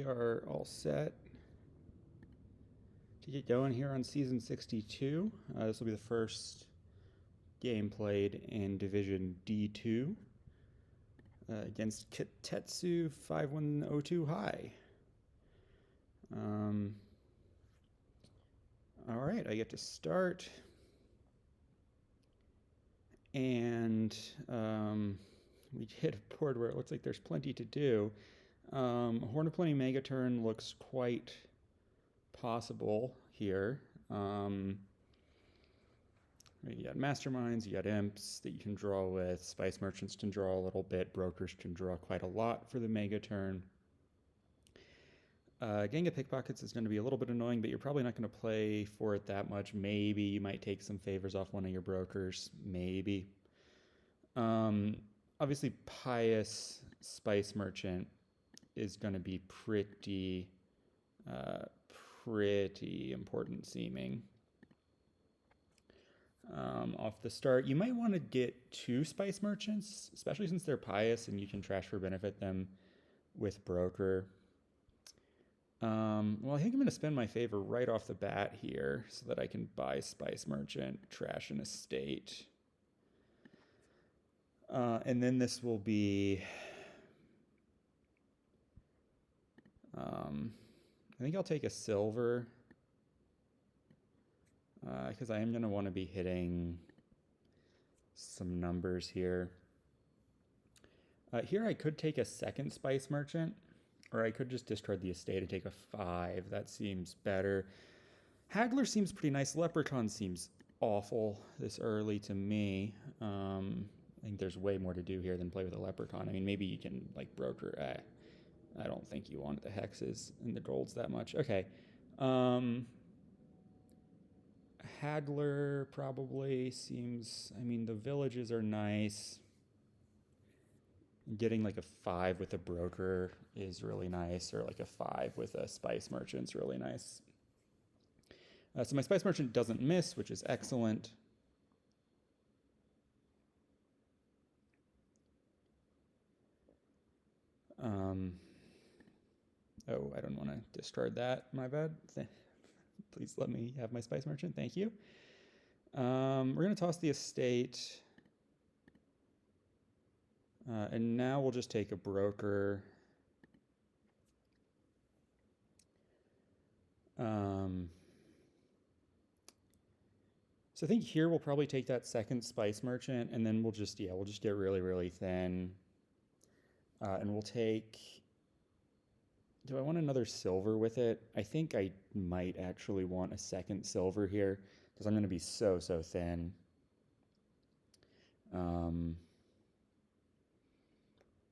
we are all set to get going here on Season 62. This will be the first game played in Division D2 against kotetsu5102hi. All right, I get to start. And we hit a board where it looks like there's plenty to do. Horn of Plenty Mega Turn looks quite possible here. You got Masterminds, you got Imps that you can draw with, Spice Merchants can draw a little bit, Brokers can draw quite a lot for the Mega Turn. Getting a Pickpockets is going to be a little bit annoying, but you're probably not going to play for it that much. Maybe you might take some favors off one of your Brokers, maybe. Obviously, Pious Spice Merchant is going to be pretty important seeming. Off the start, you might want to get 2 Spice Merchants, especially since they're Pious and you can trash for benefit them with Broker. Well, I think I'm going to spend my favor right off the bat here so that I can buy Spice Merchant, trash an estate. And then this will be, I think I'll take a silver, because I am going to want to be hitting some numbers here. Here I could take a second Spice Merchant, or I could just discard the estate and take a 5. That seems better. Haggler seems pretty nice. Leprechaun seems awful this early to me. I think there's way more to do here than play with a Leprechaun. I mean, maybe you can, like, Broker. I don't think you want the hexes and the golds that much. Okay. Haggler probably seems... I mean, the villages are nice. Getting like a 5 with a Broker is really nice, or like a 5 with a Spice Merchant's really nice. So my Spice Merchant doesn't miss, which is excellent. Oh, I don't want to discard that. My bad. Please let me have my Spice Merchant. Thank you. We're going to toss the estate. And now we'll just take a Broker. So I think here we'll probably take that second Spice Merchant, and then we'll just get really, really thin. And we'll take... Do I want another silver with it? I think I might actually want a second silver here, because I'm going to be so thin. The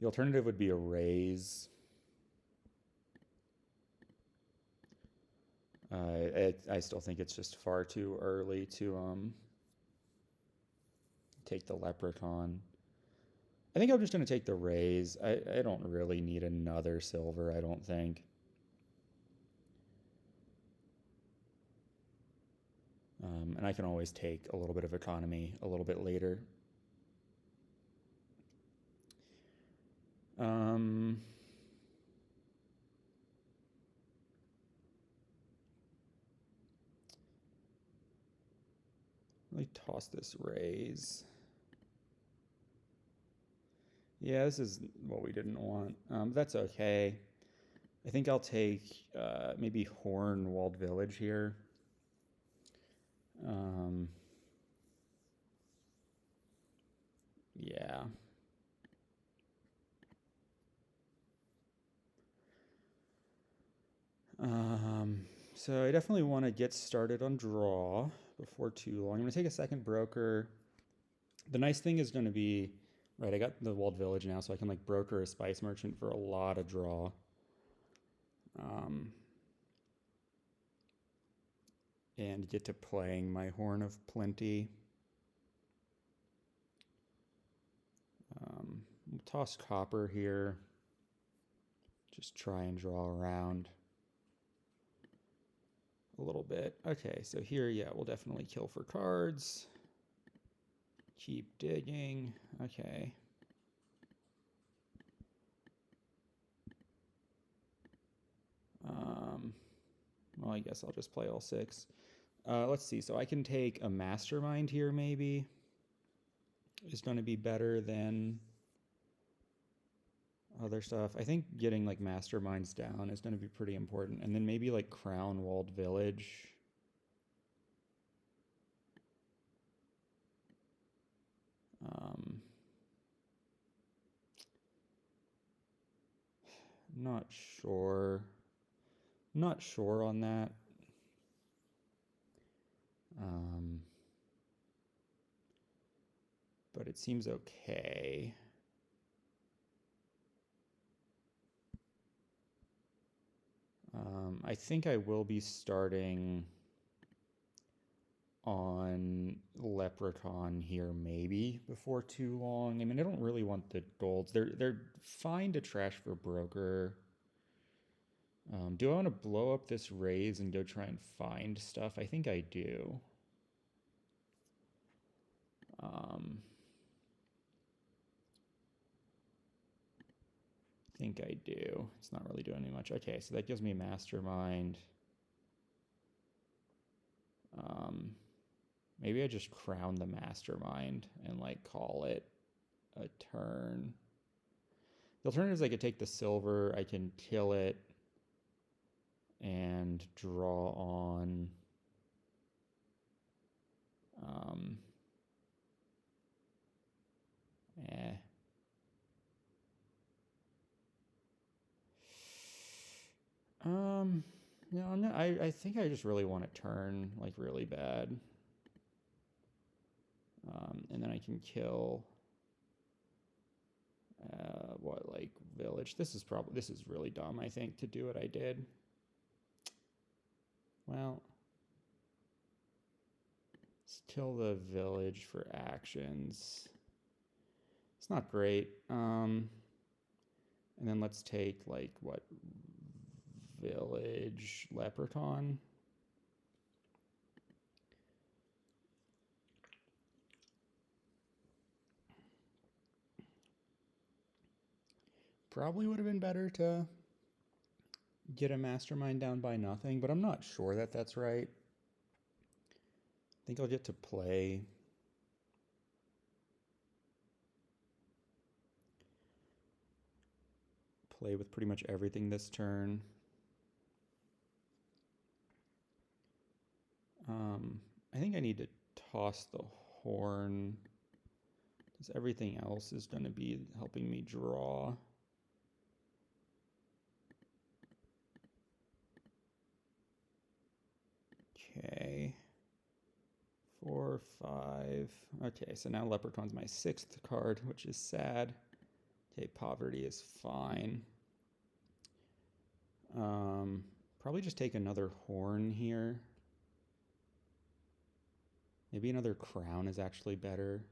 alternative would be a raise. I still think it's just far too early to take the Leprechaun. I think I'm just going to take the raise. I don't really need another silver, I don't think. And I can always take a little bit of economy a little bit later. Let me toss this raise. Yeah, this is what we didn't want. That's okay. I think I'll take maybe Horn Walled Village here. Yeah. So I definitely want to get started on draw before too long. I'm going to take a second Broker. The nice thing is going to be, right, I got the Walled Village now, so I can like Broker a Spice Merchant for a lot of draw. And get to playing my Horn of Plenty. We'll toss copper here. Just try and draw around a little bit. Okay, so here, yeah, we'll definitely kill for cards. Keep digging. Okay. Well, I guess I'll just play all 6. Let's see. So I can take a Mastermind here, maybe. Is going to be better than other stuff. I think getting like Masterminds down is going to be pretty important. And then maybe like Crown Walled Village. Not sure. Not sure on that. But it seems okay. I think I will be starting on Leprechaun here maybe before too long. I mean, I don't really want the golds. They're fine to trash for broker. Do I want to blow up this raise and go try and find stuff? I think I do. I think I do. It's not really doing me much. Okay, so that gives me Mastermind. Maybe I just crown the Mastermind and like call it a turn. The alternative is I could take the silver, I can kill it, and draw on no, I'm not, I think I just really want to turn like really bad. And then I can kill what, like village. This is really dumb, I think, to do what I did. Well, let's kill the village for actions. It's not great. And then let's take like what, village Leprechaun. Probably would have been better to get a Mastermind down by nothing, but I'm not sure that that's right. I think I'll get to play with pretty much everything this turn. I think I need to toss the horn because everything else is going to be helping me draw. Okay. 4, 5. Okay, so now Leprechaun's my 6th card, which is sad. Okay, Poverty is fine. Probably just take another horn here. Maybe another crown is actually better.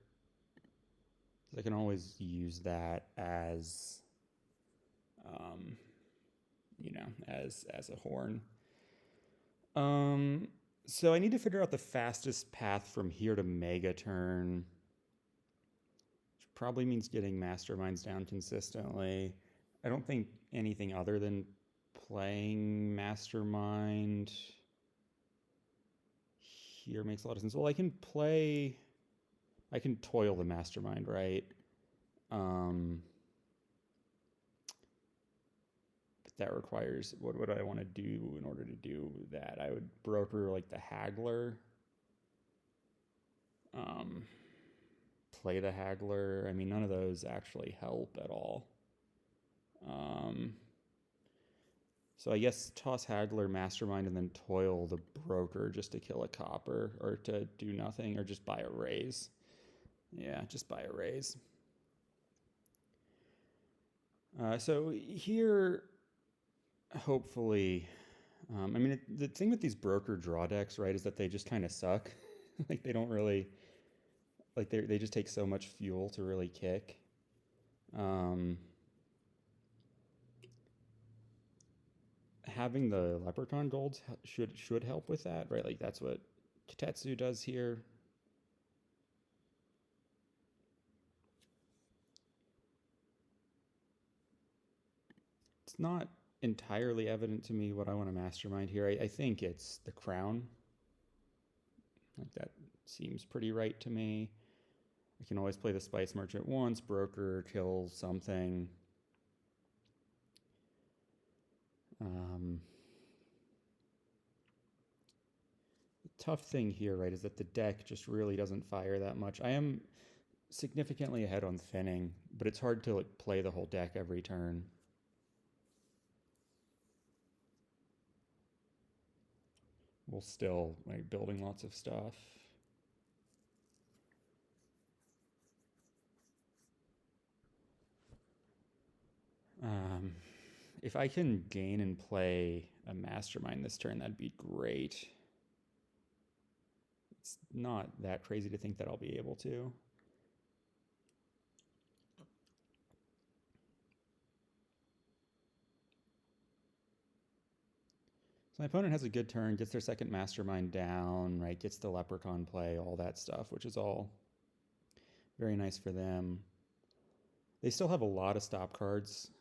I can always use that as, you know, as a horn. So I need to figure out the fastest path from here to Mega Turn, which probably means getting Masterminds down consistently. I don't think anything other than playing Mastermind here makes a lot of sense. Well, I can toil the Mastermind, right? But that requires, what would I want to do in order to do that? I would broker like the Haggler. Play the Haggler. I mean, none of those actually help at all. So I guess toss Haggler, Mastermind, and then toil the broker just to kill a copper or to do nothing, or just buy a raise. Yeah, just buy a raise. So here, hopefully, I mean, the thing with these broker draw decks, right, is that they just kind of suck. Like they don't really, like they just take so much fuel to really kick. Having the Leprechaun golds should help with that, right? Like that's what Kotetsu does here. It's not entirely evident to me what I want to mastermind here. I think it's the crown. Like that seems pretty right to me. I can always play the Spice Merchant once, broker, kill something. The tough thing here, right, is that the deck just really doesn't fire that much. I am significantly ahead on thinning, but it's hard to like play the whole deck every turn. We'll still like building lots of stuff. If I can gain and play a Mastermind this turn, that'd be great. It's not that crazy to think that I'll be able to. So my opponent has a good turn, gets their second Mastermind down, right? Gets the Leprechaun play, all that stuff, which is all very nice for them. They still have a lot of stop cards.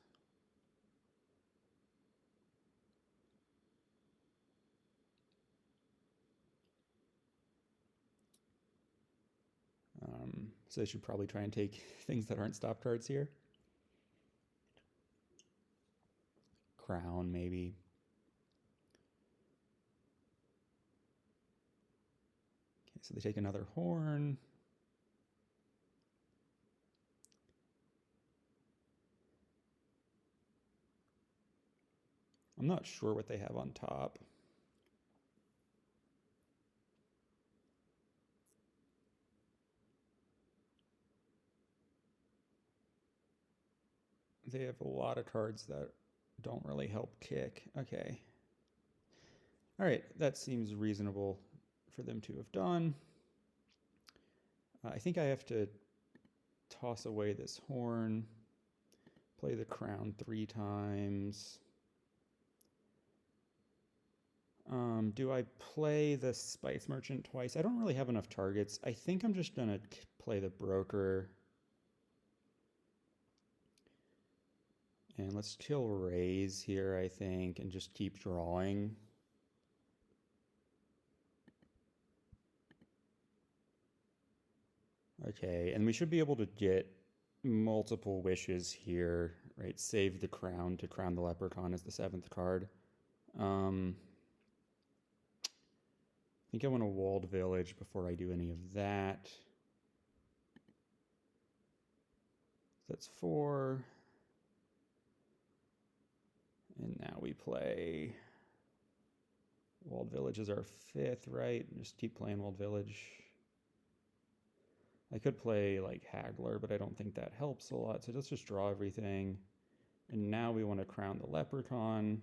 So they should probably try and take things that aren't stop cards here. Crown, maybe. Okay, so they take another horn. I'm not sure what they have on top. They have a lot of cards that don't really help kick. Okay. All right, that seems reasonable for them to have done. I think I have to toss away this horn, play the crown 3 times. Do I play the Spice Merchant twice? I don't really have enough targets. I think I'm just gonna play the broker. And let's kill raise here, I think, and just keep drawing. Okay, and we should be able to get multiple wishes here, right? Save the crown to crown the Leprechaun as the 7th card. I think I want a walled village before I do any of that. That's 4. And now we play walled village is our 5th, right? Just keep playing walled village. I could play like Haggler, but I don't think that helps a lot. So let's just draw everything. And now we want to crown the Leprechaun.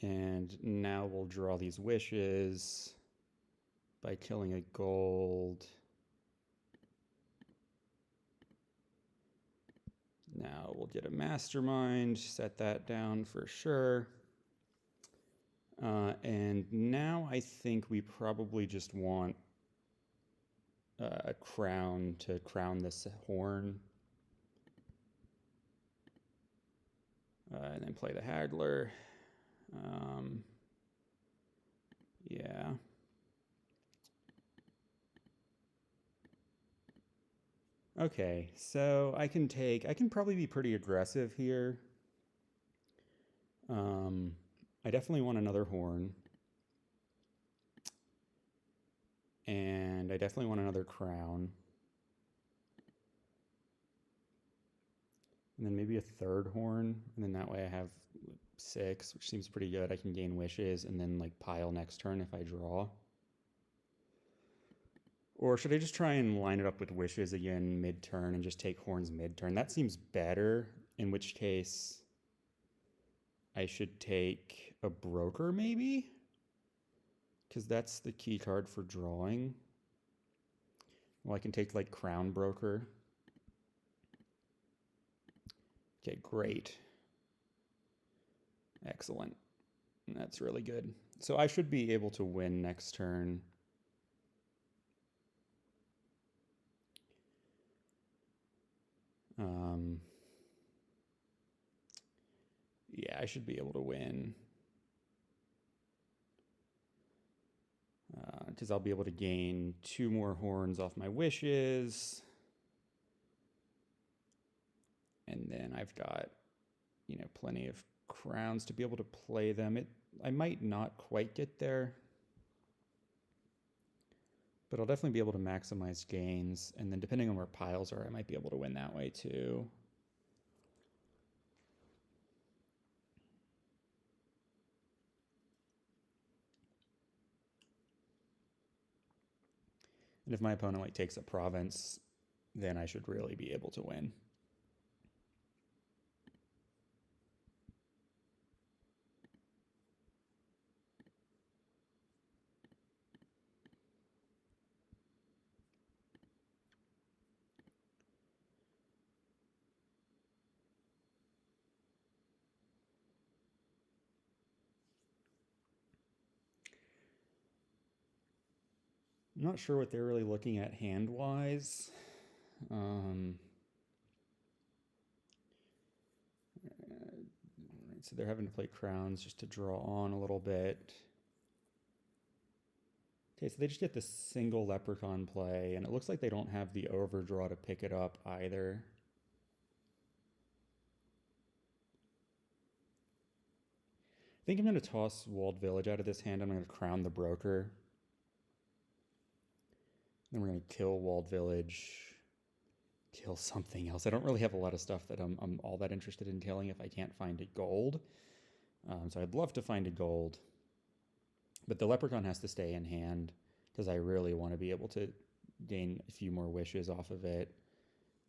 And now we'll draw these wishes by killing a gold. Now we'll get a Mastermind, set that down for sure. And now I think we probably just want a crown to crown this horn. And then play the Haggler. Yeah. Okay, so I can probably be pretty aggressive here. I definitely want another horn. And I definitely want another crown. And then maybe a 3rd horn, and then that way I have 6, which seems pretty good. I can gain wishes and then like pile next turn if I draw. Or should I just try and line it up with wishes again mid-turn and just take horns mid-turn? That seems better, in which case I should take a broker maybe? Because that's the key card for drawing. Well, I can take like crown broker. Okay, great. Excellent. That's really good. So I should be able to win next turn. I should be able to win. Because I'll be able to gain 2 more horns off my wishes. And then I've got, you know, plenty of crowns to be able to play them. I might not quite get there, but I'll definitely be able to maximize gains. And then depending on where piles are, I might be able to win that way too. And if my opponent like takes a province, then I should really be able to win. I'm not sure what they're really looking at hand-wise. So they're having to play crowns just to draw on a little bit. Okay, so they just get the single leprechaun play, and it looks like they don't have the overdraw to pick it up either. I think I'm going to toss Walled Village out of this hand. I'm going to crown the broker. Then we're going to kill Walled Village, kill something else. I don't really have a lot of stuff that I'm all that interested in killing if I can't find a gold. So I'd love to find a gold. But the leprechaun has to stay in hand because I really want to be able to gain a few more wishes off of it.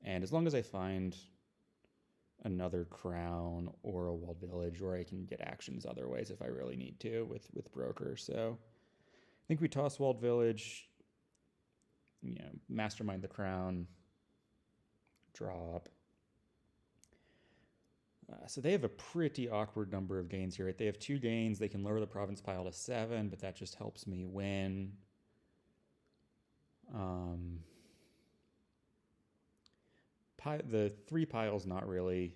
And as long as I find another crown or a Walled Village, or I can get actions other ways if I really need to with broker. So I think we toss Walled Village, you know, Mastermind the crown, drop. So they have a pretty awkward number of gains here. Right? They have 2 gains. They can lower the province pile to 7, but that just helps me win. The 3 piles not really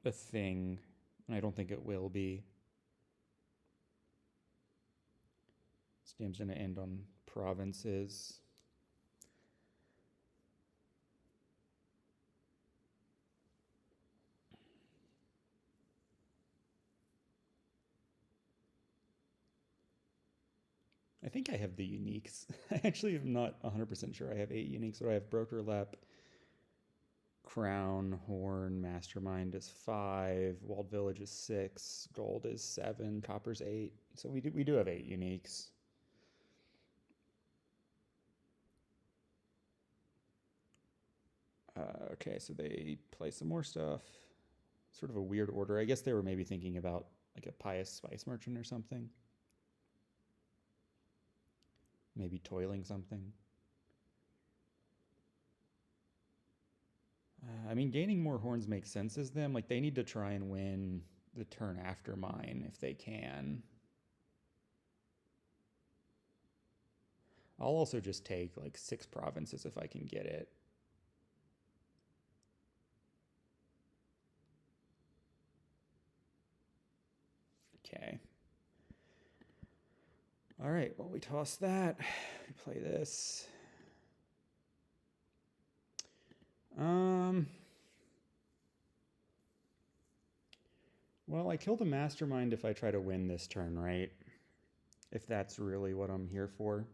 a thing, and I don't think it will be. This game's going to end on provinces. I think I have the uniques. I actually am not 100% sure I have 8 uniques, but I have Broker Lep, Crown, Horn, Mastermind is 5, Walled Village is 6, Gold is 7, Copper's 8. So we do have 8 uniques. Okay, so they play some more stuff. Sort of a weird order. I guess they were maybe thinking about like a Pious Spice Merchant or something. Maybe toiling something. I mean, gaining more horns makes sense as them. Like, they need to try and win the turn after mine if they can. I'll also just take like 6 provinces if I can get it. Okay. All right, well, we toss that. We play this. Well, I kill the Mastermind if I try to win this turn, right? If that's really what I'm here for.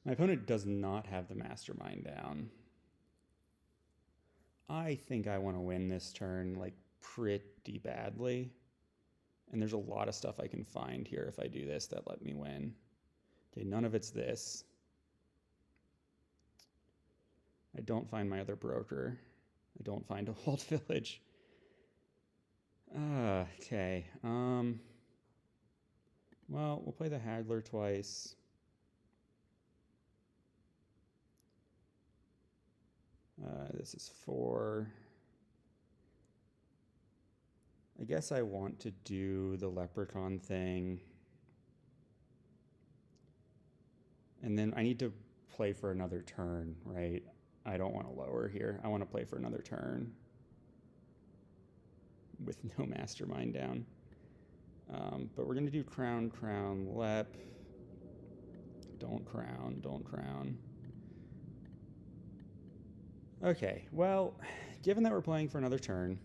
My opponent does not have the Mastermind down. I think I want to win this turn, like, pretty badly. And there's a lot of stuff I can find here if I do this that let me win. Okay, none of it's this. I don't find my other broker. I don't find a Walled Village. Okay. Well, we'll play the Haggler twice. This is 4. I guess I want to do the Leprechaun thing. And then I need to play for another turn, right? I don't want to lower here. I want to play for another turn with no Mastermind down. But we're going to do crown, crown, lep. Don't crown, don't crown. Okay, well, given that we're playing for another turn,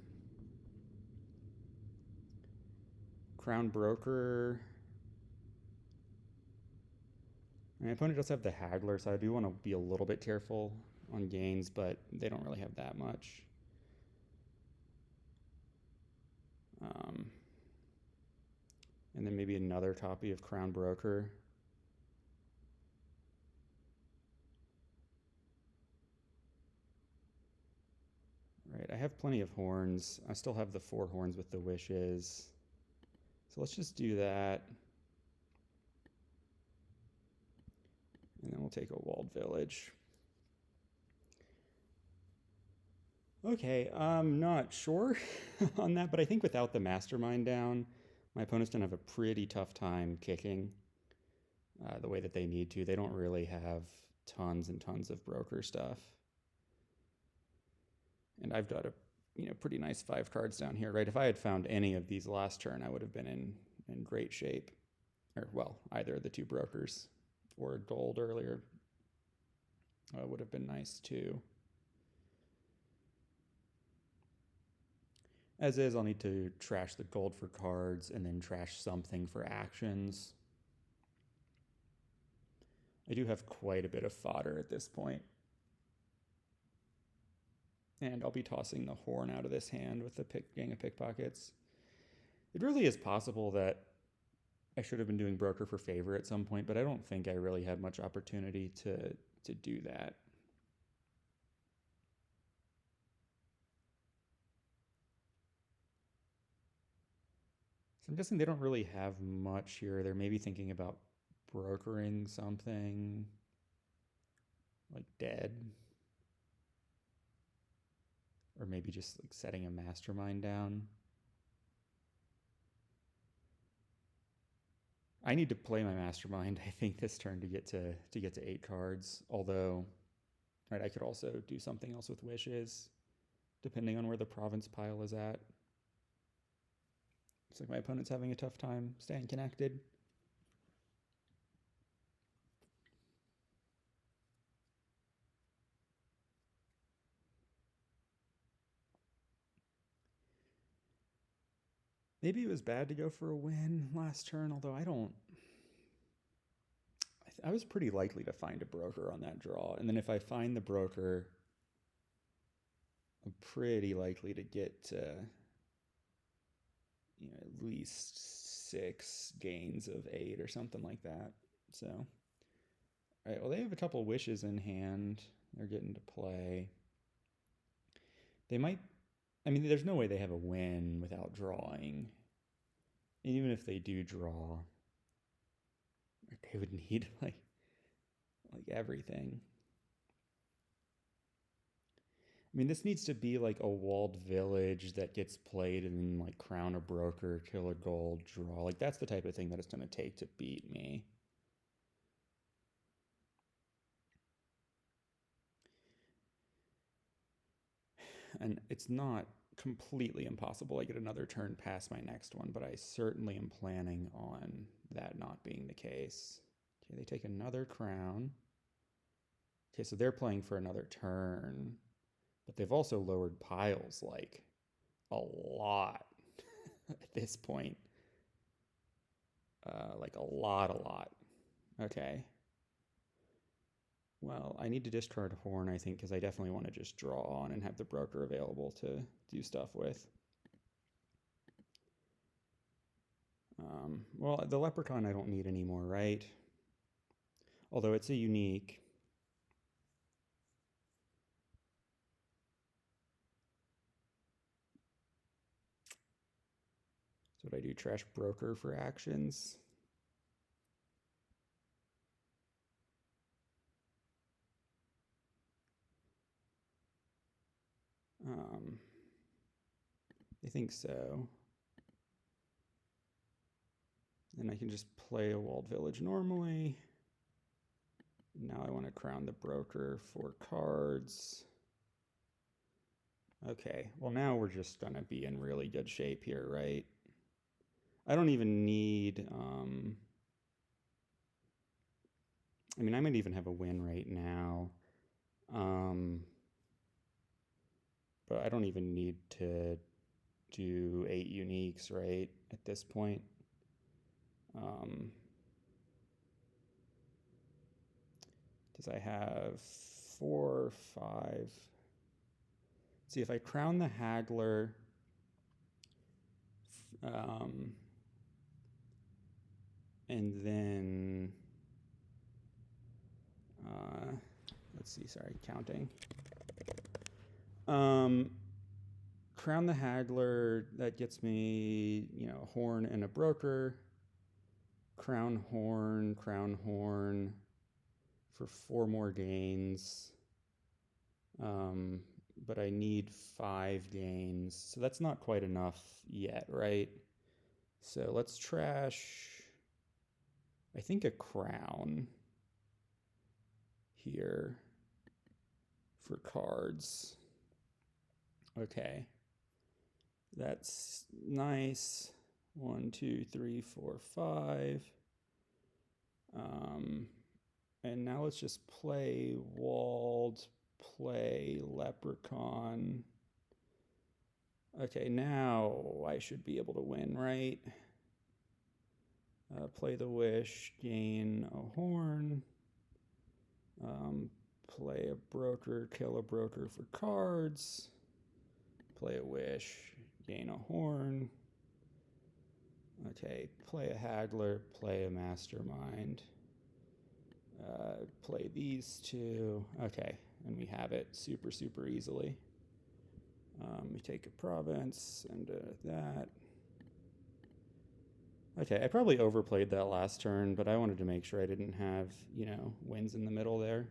crown broker. My opponent does have the haggler, so I do want to be a little bit careful on gains, but they don't really have that much. And then maybe another copy of crown broker. Right, I have plenty of horns. I still have the 4 horns with the wishes. So let's just do that. And then we'll take a walled village. Okay, I'm not sure on that, but I think without the Mastermind down, my opponent's going to have a pretty tough time kicking the way that they need to. They don't really have tons and tons of broker stuff. And I've got a pretty nice 5 cards down here, right? If I had found any of these last turn, I would have been in great shape. Or, well, either of the 2 brokers or gold earlier would have been nice too. As is, I'll need to trash the gold for cards and then trash something for actions. I do have quite a bit of fodder at this point. And I'll be tossing the horn out of this hand with the gang of pickpockets. It really is possible that I should have been doing broker for favor at some point, but I don't think I really had much opportunity to do that. So I'm guessing they don't really have much here. They're maybe thinking about brokering something like dead. Or maybe just like setting a Mastermind down. I need to play my Mastermind, I think, this turn to get to 8 cards. Although, right, I could also do something else with wishes, depending on where the province pile is at. Looks like my opponent's having a tough time staying connected. Maybe it was bad to go for a win last turn, although I was pretty likely to find a broker on that draw. And then if I find the broker, I'm pretty likely to get at least 6 gains of 8 or something like that. So, all right, well, they have a couple wishes in hand. They're getting to play. They might, there's no way they have a win without drawing. And even if they do draw, they would need like everything. This needs to be like a walled village that gets played and then like crown a broker, kill a gold, draw. Like that's the type of thing that it's going to take to beat me. And it's not completely impossible I get another turn past my next one, but I certainly am planning on that not being the case. Okay, they take another crown. Okay, so they're playing for another turn, but they've also lowered piles like a lot at this point. Like a lot. Okay. Well, I need to discard horn, I think, because I definitely want to just draw on and have the broker available to do stuff with. Well, the leprechaun I don't need anymore, right? Although it's a unique. So what I do, trash broker for actions. I think so. Then I can just play a walled village normally. Now I want to crown the broker for cards. Okay, well now we're just gonna be in really good shape here, right? I don't even need, I mean, I might even have a win right now. But I don't even need to do 8 uniques, right, at this point. Because I have 4, 5. See, if I crown the Haggler, and then, let's see, sorry, counting. Crown the Haggler, that gets me, you know, a horn and a broker. Crown horn for 4 more gains. But I need 5 gains, so that's not quite enough yet, right? So let's trash, I think, a crown here for cards. Okay, that's nice. 1, 2, 3, 4, 5. And now let's just play walled, play leprechaun. Okay, now I should be able to win, right? Play the wish, gain a horn. Play a broker, kill a broker for cards. Play a wish, gain a horn. Okay, play a haggler, play a mastermind. Play these 2. Okay, and we have it super, super easily. We take a province and that. Okay, I probably overplayed that last turn, but I wanted to make sure I didn't have, you know, wins in the middle there.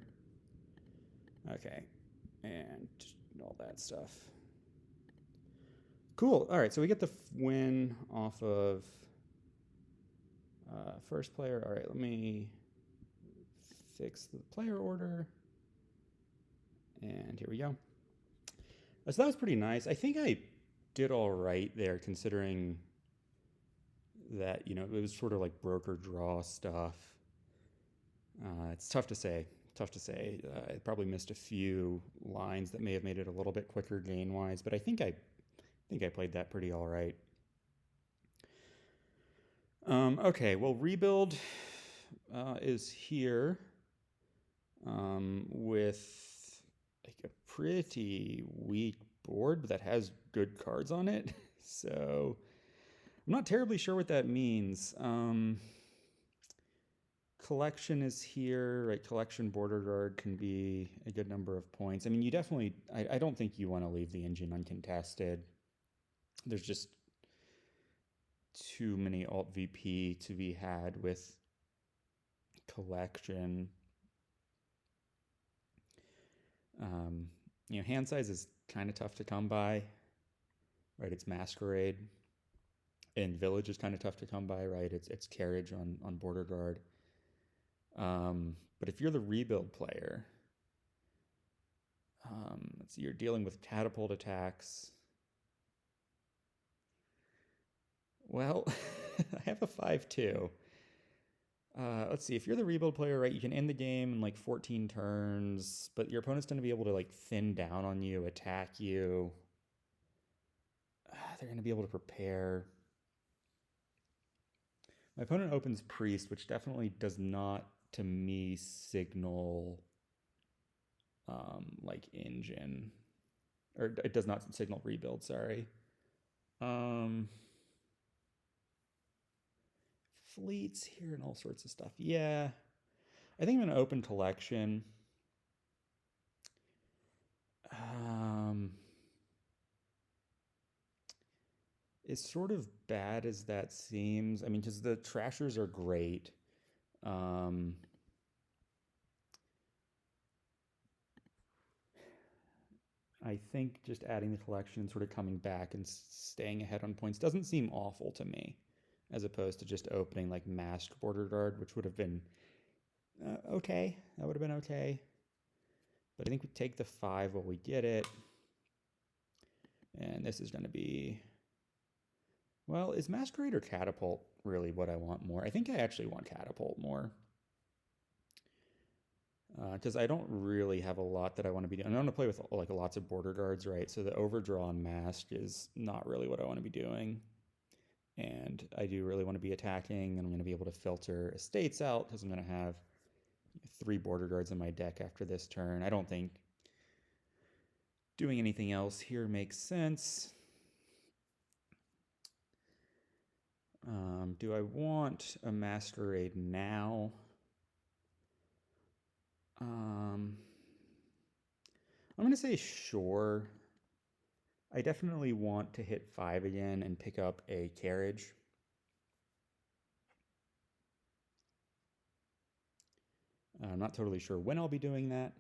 Okay, and all that stuff. Cool. All right, so we get the win off of first player. All right, let me fix the player order. And here we go. So that was pretty nice. I think I did all right there, considering that, you know, it was sort of like broker draw stuff. It's tough to say. I probably missed a few lines that may have made it a little bit quicker gain-wise, but I think I played that pretty all right. Okay, well, rebuild is here with like a pretty weak board that has good cards on it. So I'm not terribly sure what that means. Collection is here, right? Collection border guard can be a good number of points. I mean, you definitely, I don't think you want to leave the engine uncontested. There's just too many alt VP to be had with collection. You know, hand size is kind of tough to come by, right? It's masquerade, and village is kind of tough to come by, right? It's carriage on border guard. But if you're the rebuild player, let's see, you're dealing with catapult attacks. Well, I have a 5-2. Let's see, if you're the rebuild player, right, you can end the game in like 14 turns, but your opponent's going to be able to like thin down on you, attack you. They're going to be able to prepare. My opponent opens priest, which definitely does not, to me, signal like engine, or it does not signal rebuild, sorry. Fleets here and all sorts of stuff. Yeah, I think I'm going to open collection. As sort of bad as that seems, I mean, because the trashers are great. I think just adding the collection, sort of coming back and staying ahead on points doesn't seem awful to me, as opposed to just opening like masked border guard, which would have been okay. That would have been okay. But I think we take the 5 while we get it. And this is going to be... Well, is Masquerade or Catapult really what I want more? I think I actually want Catapult more. Because I don't really have a lot that I want to be doing. I want to play with like lots of border guards, right? So the overdraw and mask is not really what I want to be doing. And I do really want to be attacking, and I'm going to be able to filter estates out because I'm going to have 3 border guards in my deck after this turn. I don't think doing anything else here makes sense. Do I want a Masquerade now? I'm going to say sure. I definitely want to hit 5 again and pick up a carriage. I'm not totally sure when I'll be doing that,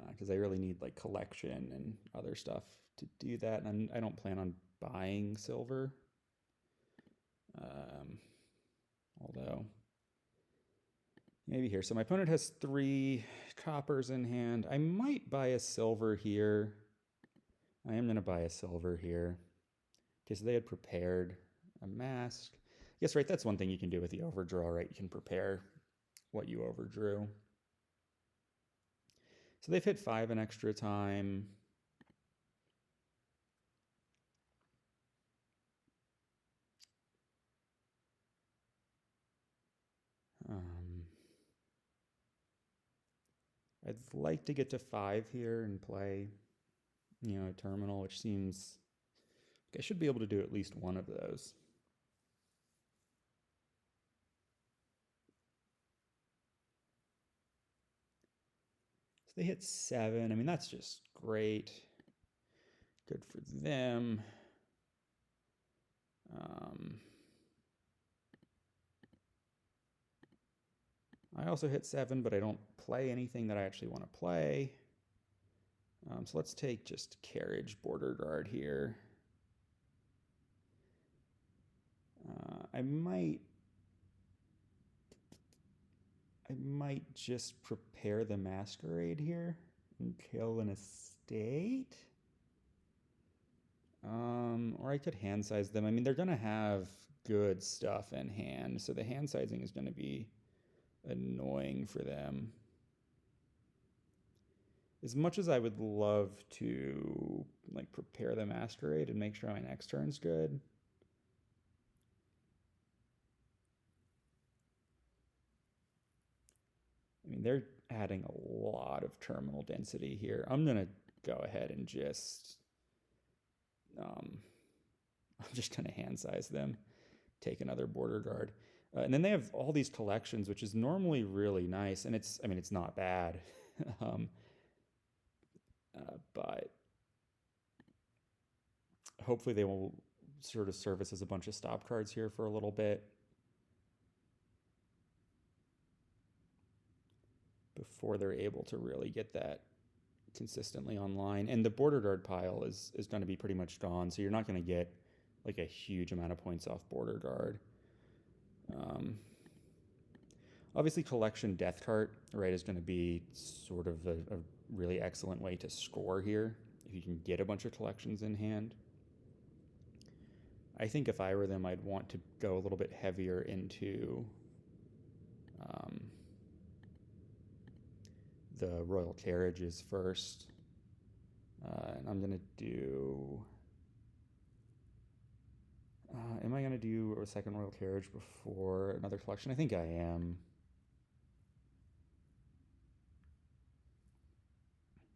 because I really need like collection and other stuff to do that, and I don't plan on buying silver. Although maybe here. So my opponent has 3 coppers in hand. I might buy a silver here. I am going to buy a silver here. Okay, so they had prepared a mask. Yes, right, that's one thing you can do with the overdraw, right? You can prepare what you overdrew. So they've hit 5 an extra time. I'd like to get to 5 here and play, a terminal, which seems like I should be able to do at least one of those. So they hit 7. I mean, that's just great. Good for them. I also hit 7, but I don't play anything that I actually want to play. So let's take just carriage border guard here. I might just prepare the Masquerade here and kill an estate. Or I could hand size them. I mean, they're going to have good stuff in hand, so the hand sizing is going to be annoying for them. As much as I would love to like prepare the Masquerade and make sure my next turn's good, I mean, they're adding a lot of terminal density here. I'm going to go ahead and just... I'm just going to hand size them, take another border guard. And then they have all these collections, which is normally really nice. And it's not bad. But hopefully they will sort of service as a bunch of stop cards here for a little bit before they're able to really get that consistently online. And the border guard pile is going to be pretty much gone, so you're not going to get like a huge amount of points off border guard. Obviously collection death cart, right, is going to be sort of a really excellent way to score here if you can get a bunch of collections in hand. I think if I were them, I'd want to go a little bit heavier into the royal carriages first. And I'm going to do... am I going to do a second royal carriage before another collection? I think I am.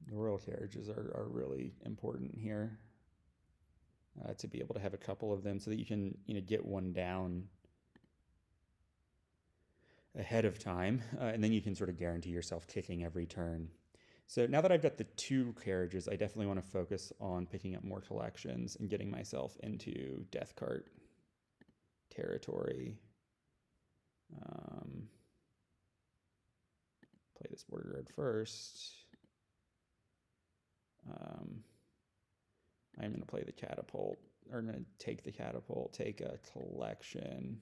The royal carriages are really important here, to be able to have a couple of them so that you can get one down ahead of time, and then you can sort of guarantee yourself kicking every turn. So now that I've got the 2 carriages, I definitely want to focus on picking up more collections and getting myself into death cart territory. Play this border guard first. I'm going to play the catapult, or I'm going to take the catapult, take a collection.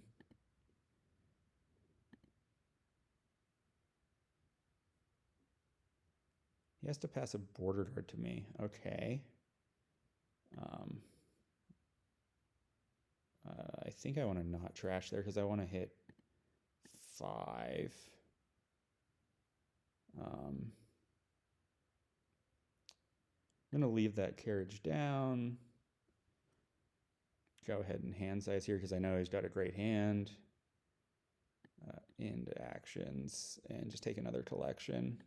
He has to pass a border guard to me. Okay. I think I want to not trash there because I want to hit 5. I'm going to leave that carriage down. Go ahead and hand size here because I know he's got a great hand. End actions and just take another collection.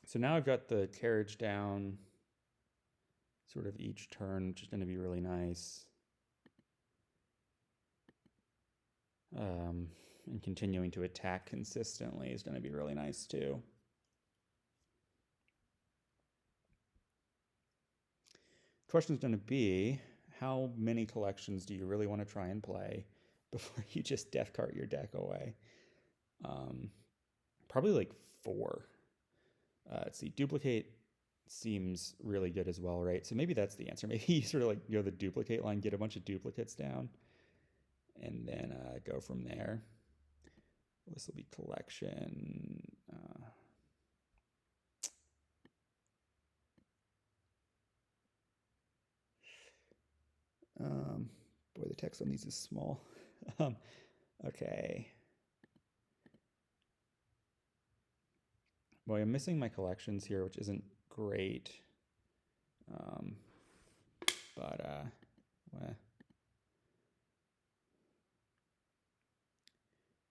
So now I've got the carriage down sort of each turn, which is going to be really nice. And continuing to attack consistently is going to be really nice too. Question is going to be, how many collections do you really want to try and play before you just death cart your deck away? Probably like 4. Let's see, duplicate seems really good as well, right? So maybe that's the answer. Maybe you sort of like go the duplicate line, get a bunch of duplicates down, and then go from there. This will be collection. Boy, the text on these is small. Okay. Boy, I'm missing my collections here, which isn't great. Well,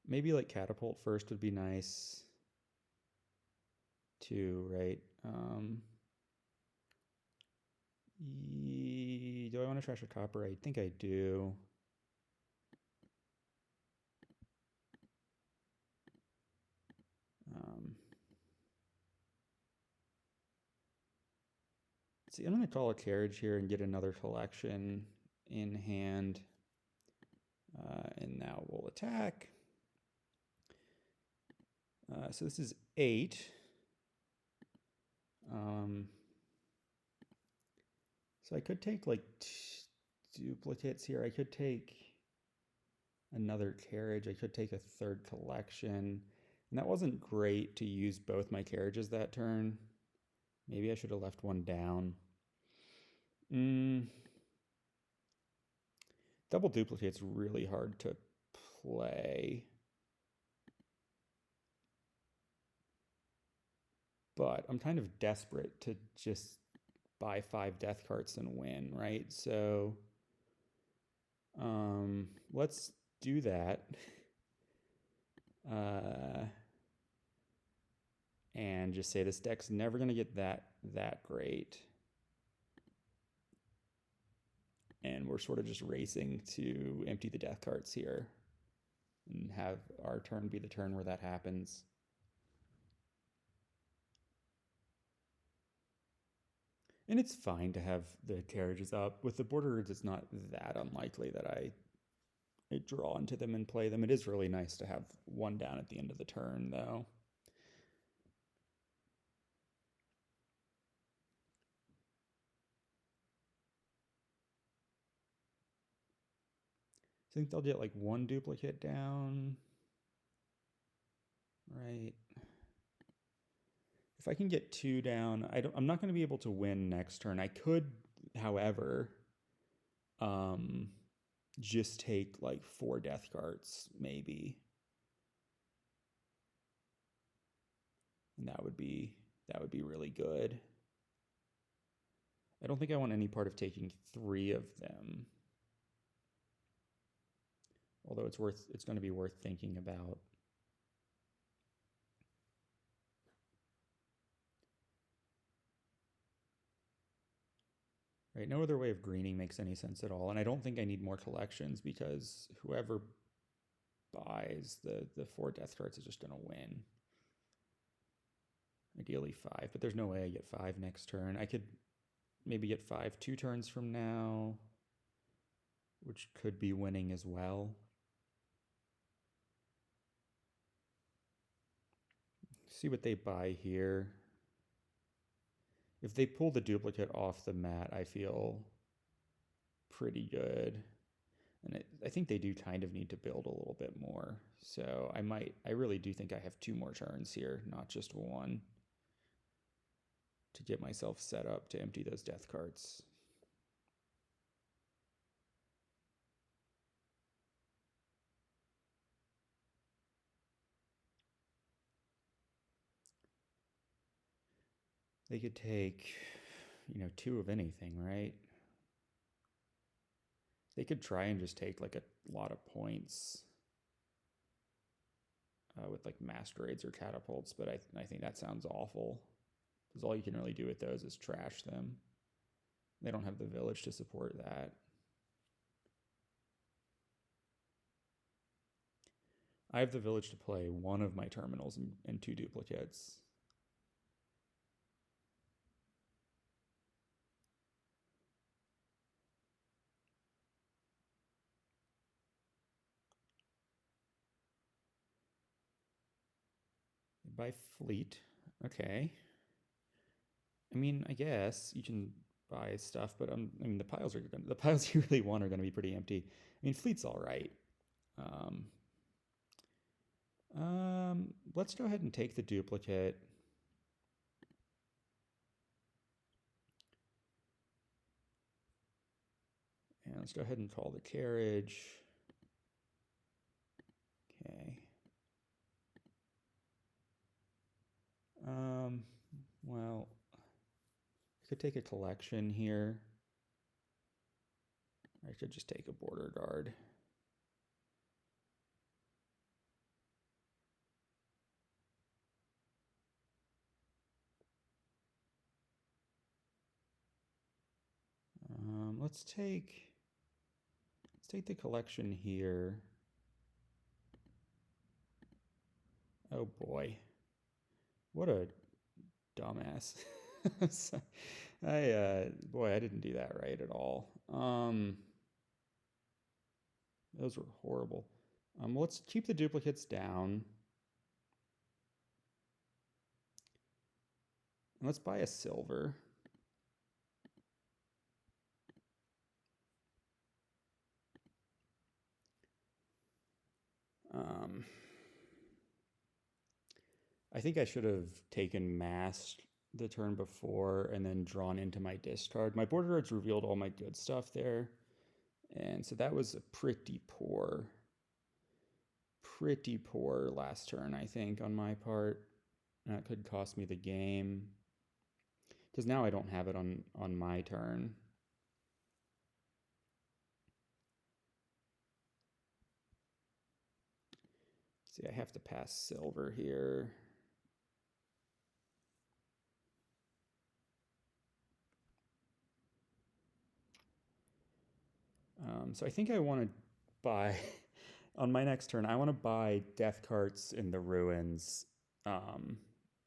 maybe like catapult first would be nice too, right? Do I want to trash a copper? I think I do. See, I'm going to call a carriage here and get another collection in hand. And now we'll attack. So this is 8. So I could take like duplicates here. I could take another carriage. I could take a 3rd collection. And that wasn't great to use both my carriages that turn. Maybe I should have left one down. Double duplicate's really hard to play. But I'm kind of desperate to just buy 5 death carts and win, right? So let's do that. And just say this deck's never going to get that great. And we're sort of just racing to empty the death carts here and have our turn be the turn where that happens. And it's fine to have the carriages up. With the borderers, it's not that unlikely that I draw into them and play them. It is really nice to have one down at the end of the turn, though. I think they'll get like 1 duplicate down, right? If I can get 2 down, I'm not going to be able to win next turn. I could, however, just take like 4 death carts, maybe. And that would be really good. I don't think I want any part of taking 3 of them. Although it's going to be worth thinking about. Right, no other way of greening makes any sense at all. And I don't think I need more collections because whoever buys the 4 death cards is just going to win. Ideally 5, but there's no way I get 5 next turn. I could maybe get 5 2 turns from now, which could be winning as well. See what they buy here. If they pull the duplicate off the mat, I feel pretty good. And I think they do kind of need to build a little bit more. So I really do think I have 2 more turns here, not just 1, to get myself set up to empty those death cards. They could take, 2 of anything, right? They could try and just take like a lot of points with like masquerades or catapults, but I think that sounds awful, because all you can really do with those is trash them. They don't have the village to support that. I have the village to play 1 of my terminals and 2 duplicates. By fleet, okay. I mean, I guess you can buy stuff, but the piles you really want are going to be pretty empty. I mean, fleet's all right. Let's go ahead and take the duplicate. And let's go ahead and call the carriage. Okay. Well, I could take a collection here. I could just take a border guard. Let's take the collection here. Oh boy, what a dumbass. I didn't do that right at all. Those were horrible. Let's keep the duplicates down. And let's buy a silver. I think I should have taken mask the turn before and then drawn into my discard. My border guards revealed all my good stuff there. And so that was a pretty poor last turn, I think, on my part. That could cost me the game, because now I don't have it on my turn. See, I have to pass silver here. So I think I want to buy, on my next turn, I want to buy death carts in the ruins,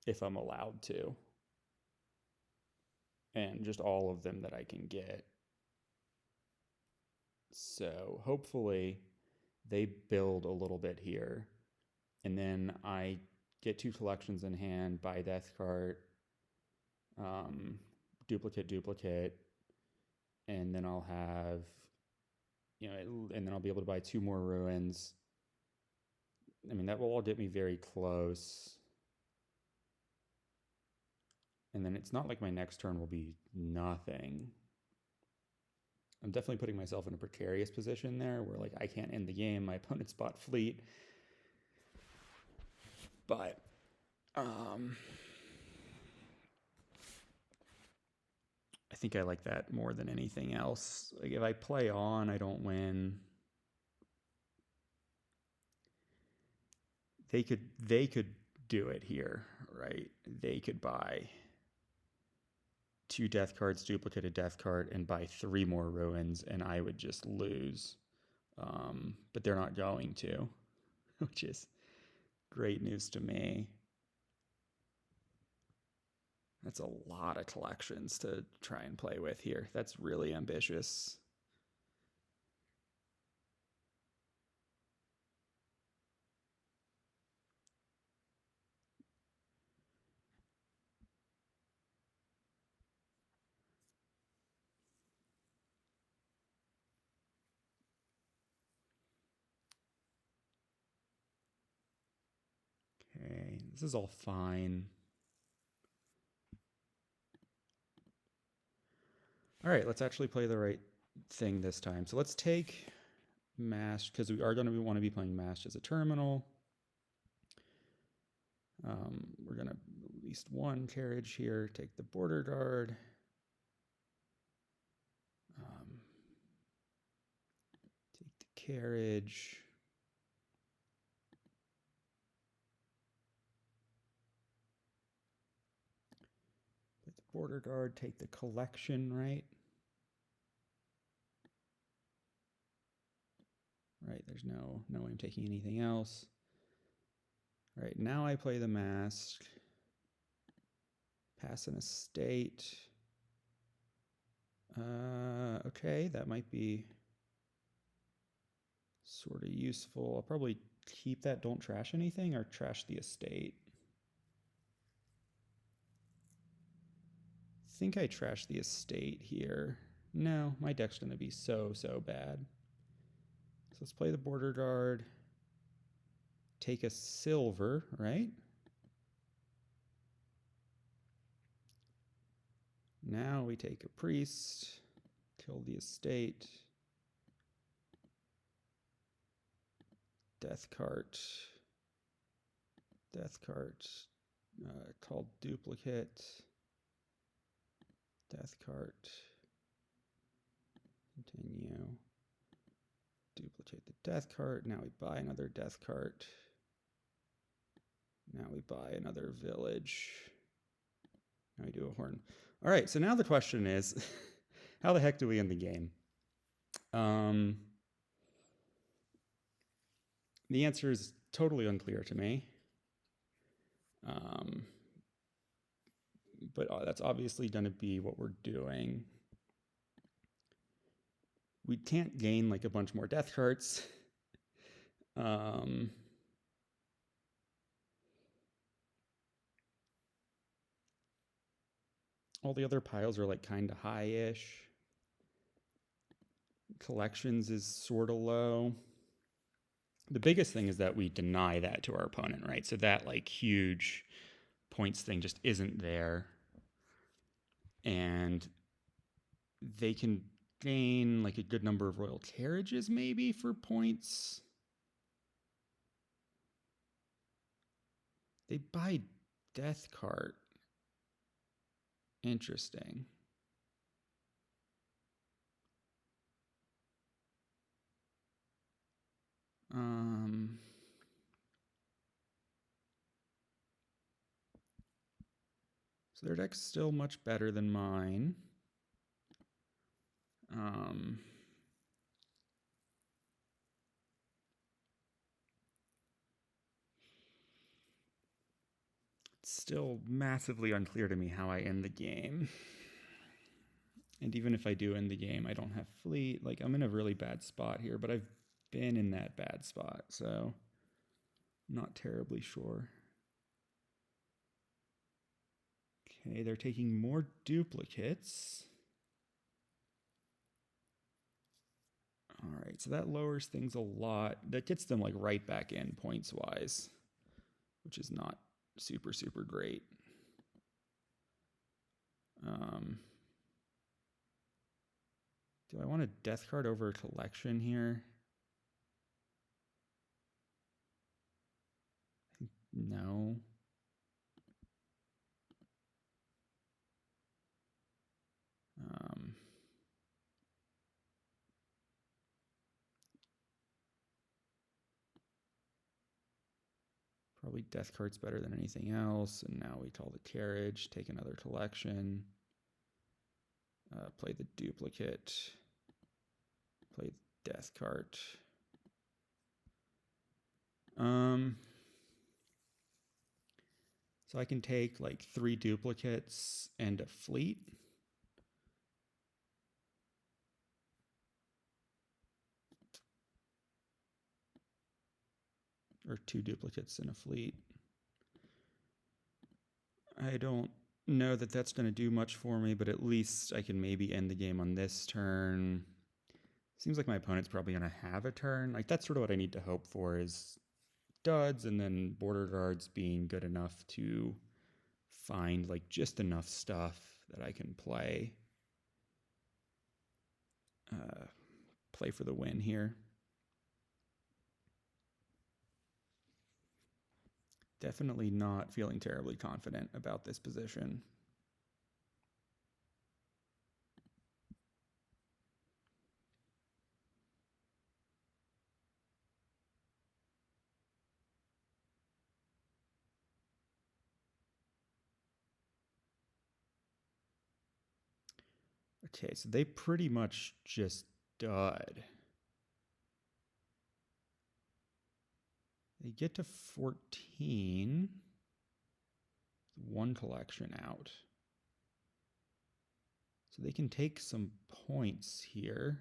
if I'm allowed to. And just all of them that I can get. So hopefully they build a little bit here. And then I get 2 collections in hand, buy death cart, duplicate, and then I'll have, and then I'll be able to buy 2 more ruins. I mean, that will all get me very close. And then it's not like my next turn will be nothing. I'm definitely putting myself in a precarious position there where like I can't end the game. My opponent's bought fleet. But I think I like that more than anything else. Like if I play on, I don't win. They could do it here, right? They could buy 2 death cards, duplicate a death card, and buy 3 more ruins, and I would just lose. But they're not going to, which is great news to me. That's a lot of collections to try and play with here. That's really ambitious. This is all fine. All right, let's actually play the right thing this time. So let's take Mash, because we are going to want to be playing Mash as a terminal. We're going to at least one carriage here, take the border guard. Take the carriage. Take the border guard, take the collection, right? Right, there's no way I'm taking anything else. All right, now I play the mask. Pass an estate. Okay, that might be sort of useful. I'll probably keep that don't trash anything or trash the estate. I think I trash the estate here. No, my deck's going to be so bad. So let's play the border guard. Take a silver, right? Now we take a priest, kill the estate. Death cart. Death cart. Called duplicate. Death cart. Continue. Duplicate the death cart. Now we buy another death cart. Now we buy another village. Now we do a horn. All right, so now the question is, how the heck do we end the game? The answer is totally unclear to me. But that's obviously going to be what we're doing. We can't gain like a bunch more death cards. All the other piles are like kind of high-ish. Collections is sort of low. The biggest thing is that we deny that to our opponent, right? So that like huge points thing just isn't there. And they can gain like a good number of royal carriages maybe for points. They buy death cart. Interesting. So their deck's still much better than mine. It's still massively unclear to me how I end the game. And even if I do end the game, I don't have fleet. Like, I'm in a really bad spot here, but I've been in that bad spot, so I'm not terribly sure. Okay, they're taking more duplicates. All right, so that lowers things a lot. That gets them like right back in points-wise, which is not super great. Do I want a death card over a collection here? No. Probably death card's better than anything else. And now we call the carriage, take another collection, play the duplicate, play the death cart. So I can take like 3 duplicates and a fleet. Or 2 duplicates and a fleet. I don't know that that's going to do much for me, but at least I can maybe end the game on this turn. Seems like my opponent's probably going to have a turn. Like, that's sort of what I need to hope for, is duds, and then border guards being good enough to find like just enough stuff that I can play for the win here. Definitely not feeling terribly confident about this position. Okay, so they pretty much just dud. They get to 14. One collection out. So they can take some points here.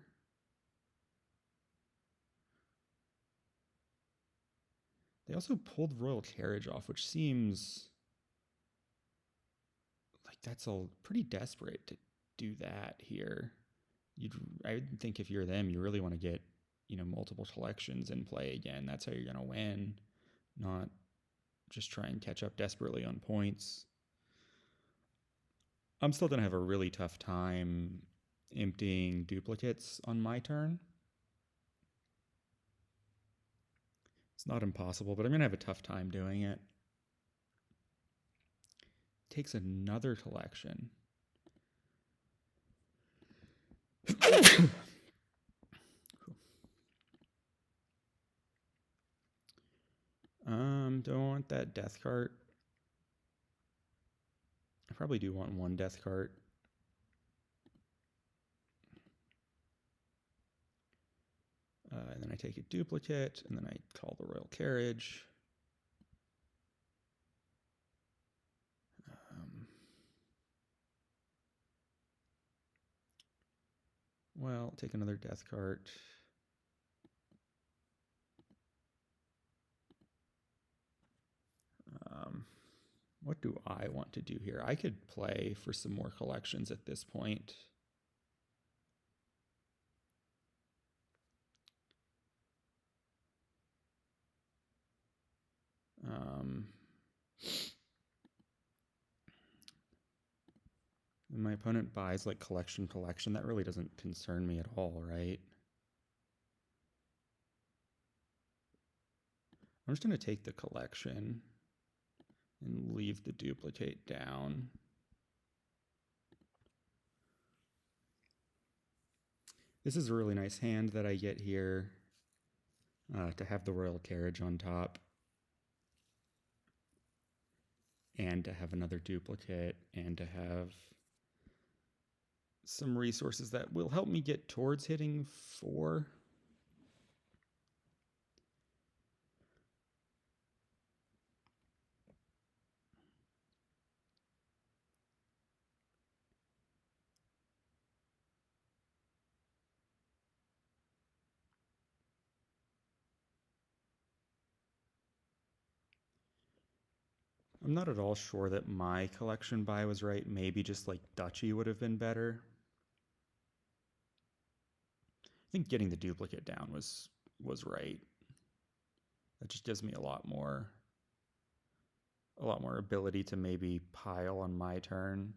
They also pulled Royal Carriage off, which seems like that's pretty desperate to do that here. I would think if you're them, you really want to get, multiple collections in play again. That's how you're going to win, not just try and catch up desperately on points. I'm still going to have a really tough time emptying duplicates on my turn. It's not impossible, but I'm going to have a tough time doing it. Takes another collection. Don't want that death cart. I probably do want one death cart. And then I take a duplicate, and then I call the Royal Carriage. Well, take another death cart. What do I want to do here? I could play for some more collections at this point. And my opponent buys like collection. That really doesn't concern me at all, right? I'm just going to take the collection and leave the duplicate down. This is a really nice hand that I get here to have the Royal Carriage on top and to have another duplicate and to have some resources that will help me get towards hitting 4. I'm not at all sure that my collection buy was right. Maybe just like Duchy would have been better. I think getting the duplicate down was right. That just gives me a lot more ability to maybe pile on my turn.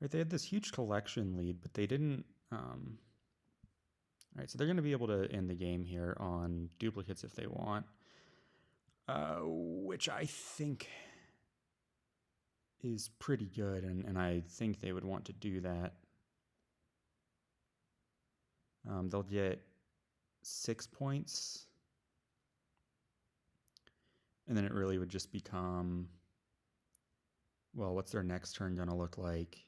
Right, they had this huge collection lead, but they didn't. All right, so they're going to be able to end the game here on duplicates if they want, which I think is pretty good, and I think they would want to do that. They'll get 6 points, and then it really would just become, well, what's their next turn going to look like?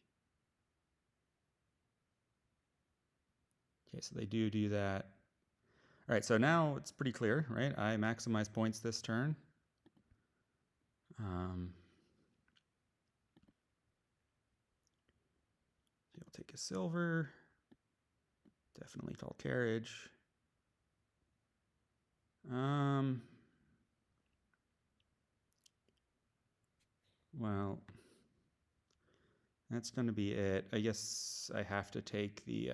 Okay, so they do that. All right, so now it's pretty clear, right? I maximize points this turn. I'll take a silver. Definitely call carriage. Well, that's going to be it. I guess I have to take the,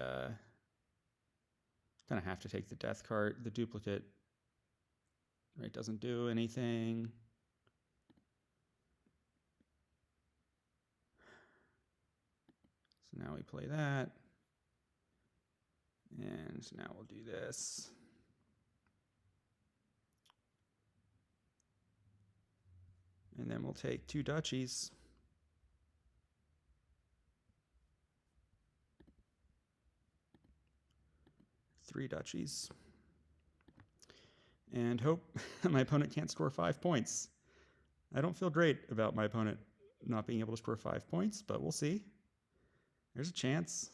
kind of have to take the death card. The duplicate, right, doesn't do anything. So now we play that. And now we'll do this. And then we'll take 2 duchies. Three duchies. And hope my opponent can't score 5 points. I don't feel great about my opponent not being able to score 5 points, but we'll see. There's a chance.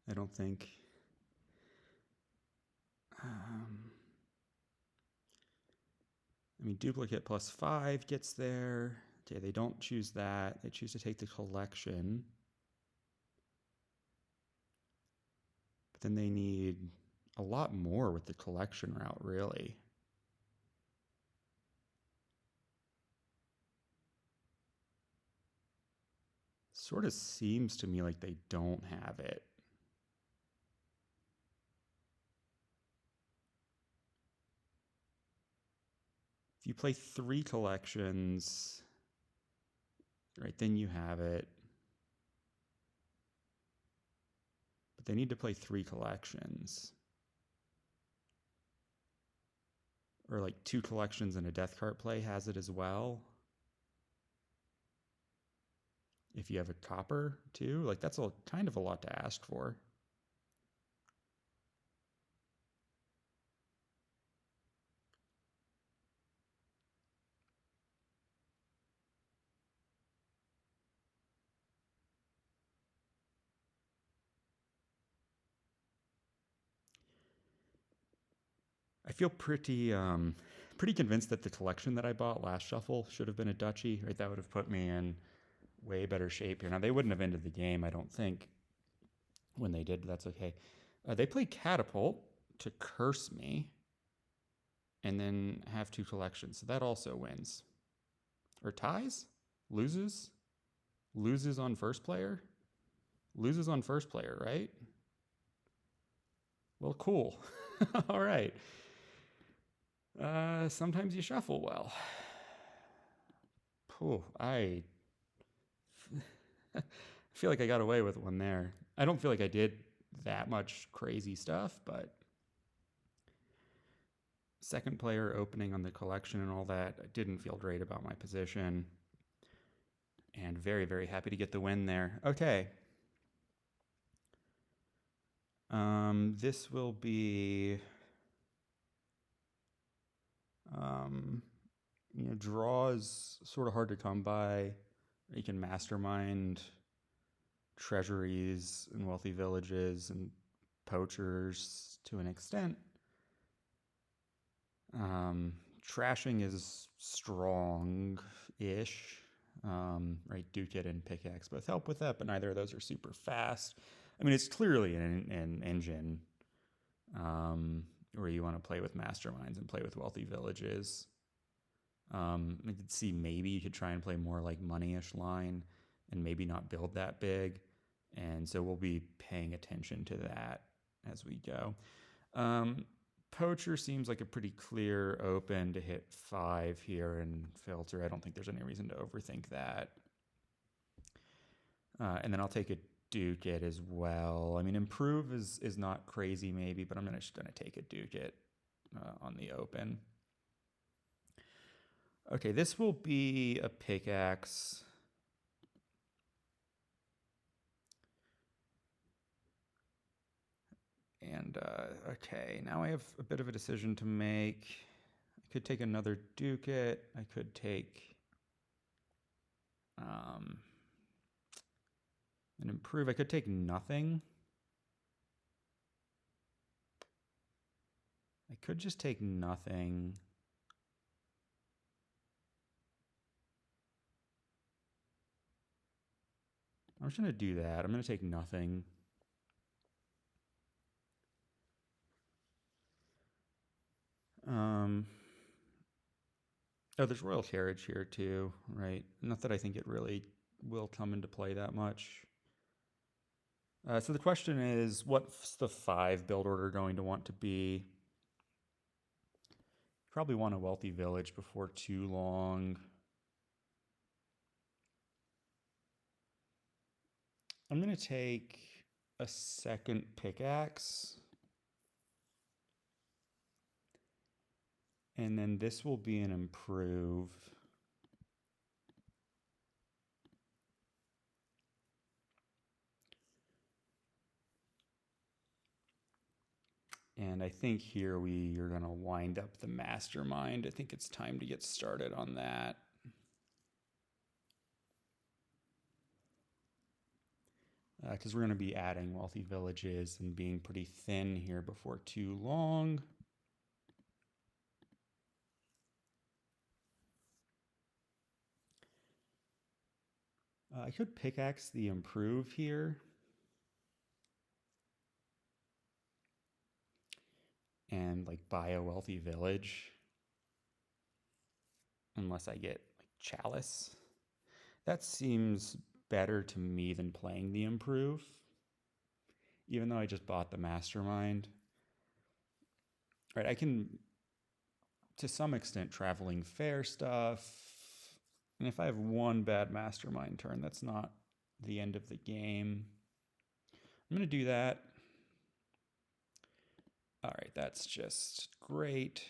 I don't think. I mean, duplicate plus 5 gets there. Okay, they don't choose that. They choose to take the collection. But then they need a lot more with the collection route, really. Sort of seems to me like they don't have it. If you play 3 collections, right, then you have it. But they need to play 3 collections. Or like 2 collections and a death cart play has it as well. If you have a copper too, like that's kind of a lot to ask for. I feel pretty convinced that the collection that I bought last shuffle should have been a duchy, right? That would have put me in way better shape here. Now, they wouldn't have ended the game, I don't think, when they did, but that's okay. They play Catapult to curse me and then have 2 collections. So that also wins. Or ties? Loses? Loses on first player? Loses on first player, right? Well, cool. All right. Sometimes you shuffle well. I feel like I got away with one there. I don't feel like I did that much crazy stuff, but second player opening on the collection and all that, I didn't feel great about my position. And very, very happy to get the win there. Okay. This will be... draw is sort of hard to come by. You can mastermind treasuries and wealthy villages and poachers to an extent. Trashing is strong-ish, right? Ducat and pickaxe both help with that, but neither of those are super fast. I mean, it's clearly an engine where you want to play with masterminds and play with wealthy villages. I could see maybe you could try and play more like money-ish line and maybe not build that big. And so we'll be paying attention to that as we go. Poacher seems like a pretty clear open to hit 5 here and filter. I don't think there's any reason to overthink that. And then I'll take a ducat as well. I mean, improve is not crazy maybe, but I'm just going to take a ducat on the open. Okay, this will be a pickaxe. And, okay, now I have a bit of a decision to make. I could take another ducat. I could take an improve. I could take nothing. I could just take nothing. I'm just going to do that. I'm going to take nothing. Oh, there's royal carriage here too, right? Not that I think it really will come into play that much. So the question is, what's the 5 build order going to want to be? Probably want a wealthy village before too long. I'm going to take a second pickaxe. And then this will be an improve. And I think here we are going to wind up the mastermind. I think it's time to get started on that. Because we're going to be adding wealthy villages and being pretty thin here before too long. I could pickaxe the improve here. And like buy a wealthy village. Unless I get like chalice. That seems better to me than playing the improve. Even though I just bought the mastermind. Right, I can, to some extent, traveling fair stuff. And if I have one bad mastermind turn, that's not the end of the game. I'm going to do that. All right, that's just great.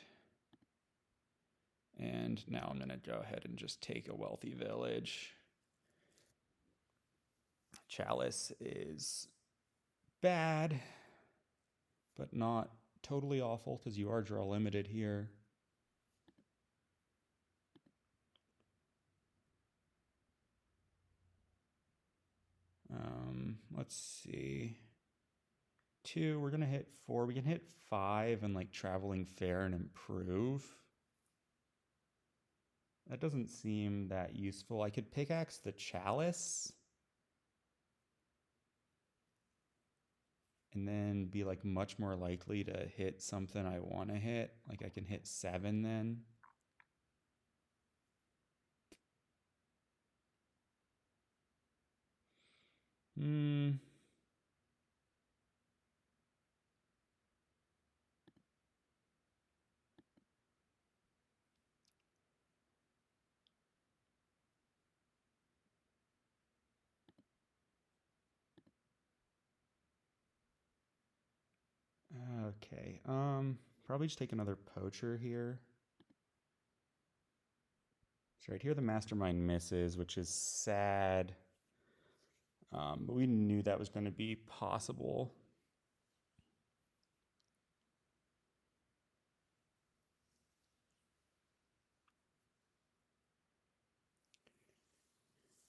And now I'm going to go ahead and just take a wealthy village. Chalice is bad, but not totally awful because you are draw limited here. Let's see. 2, we're going to hit 4. We can hit 5 and like traveling fair and improve. That doesn't seem that useful. I could pickaxe the chalice. And then be like much more likely to hit something I want to hit. Like I can hit 7 then. Okay, probably just take another poacher here. So right here the mastermind misses, which is sad. But we knew that was going to be possible.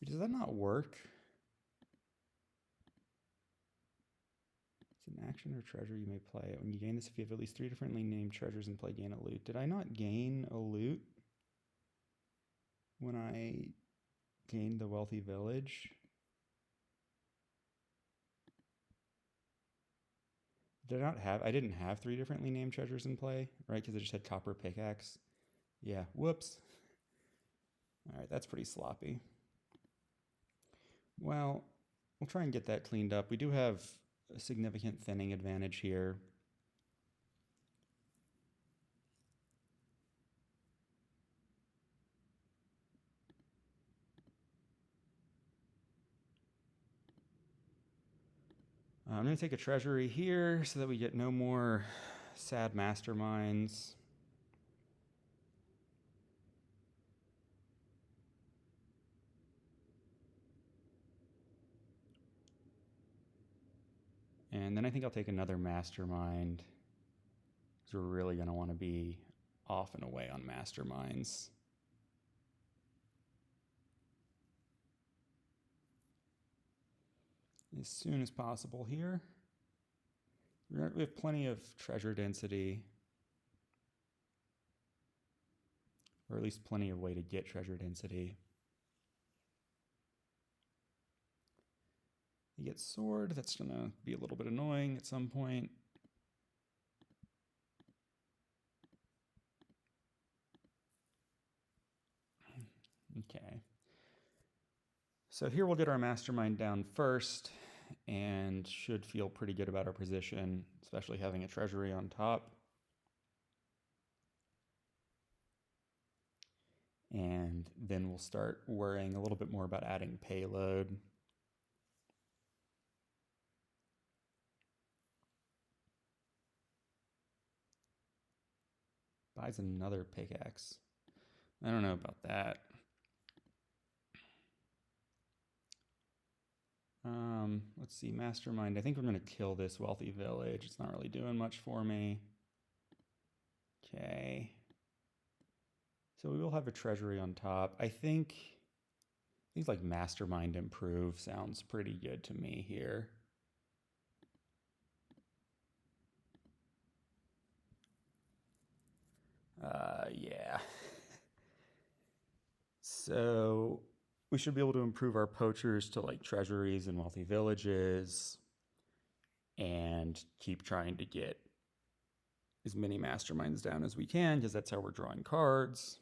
Does that not work? It's an action or treasure you may play. When you gain this, if you have at least 3 differently named treasures in play, gain a loot. Did I not gain a loot when I gained the wealthy village? I didn't have 3 differently named treasures in play, right? Because I just had copper pickaxe. Yeah, whoops. All right, that's pretty sloppy. Well, we'll try and get that cleaned up. We do have a significant thinning advantage here. I'm going to take a treasury here so that we get no more sad masterminds. And then I think I'll take another mastermind because we're really going to want to be off and away on masterminds. As soon as possible here. We have plenty of treasure density, or at least plenty of way to get treasure density. He gets sword. That's going to be a little bit annoying at some point. Okay. So here we'll get our mastermind down first and should feel pretty good about our position, especially having a treasury on top. And then we'll start worrying a little bit more about adding payload. Buys another pickaxe. I don't know about that. Let's see, Mastermind. I think I'm going to kill this wealthy village. It's not really doing much for me. Okay. So we will have a treasury on top. I think like Mastermind improve sounds pretty good to me here. Yeah. So we should be able to improve our poachers to like treasuries and wealthy villages and keep trying to get as many masterminds down as we can because that's how we're drawing cards.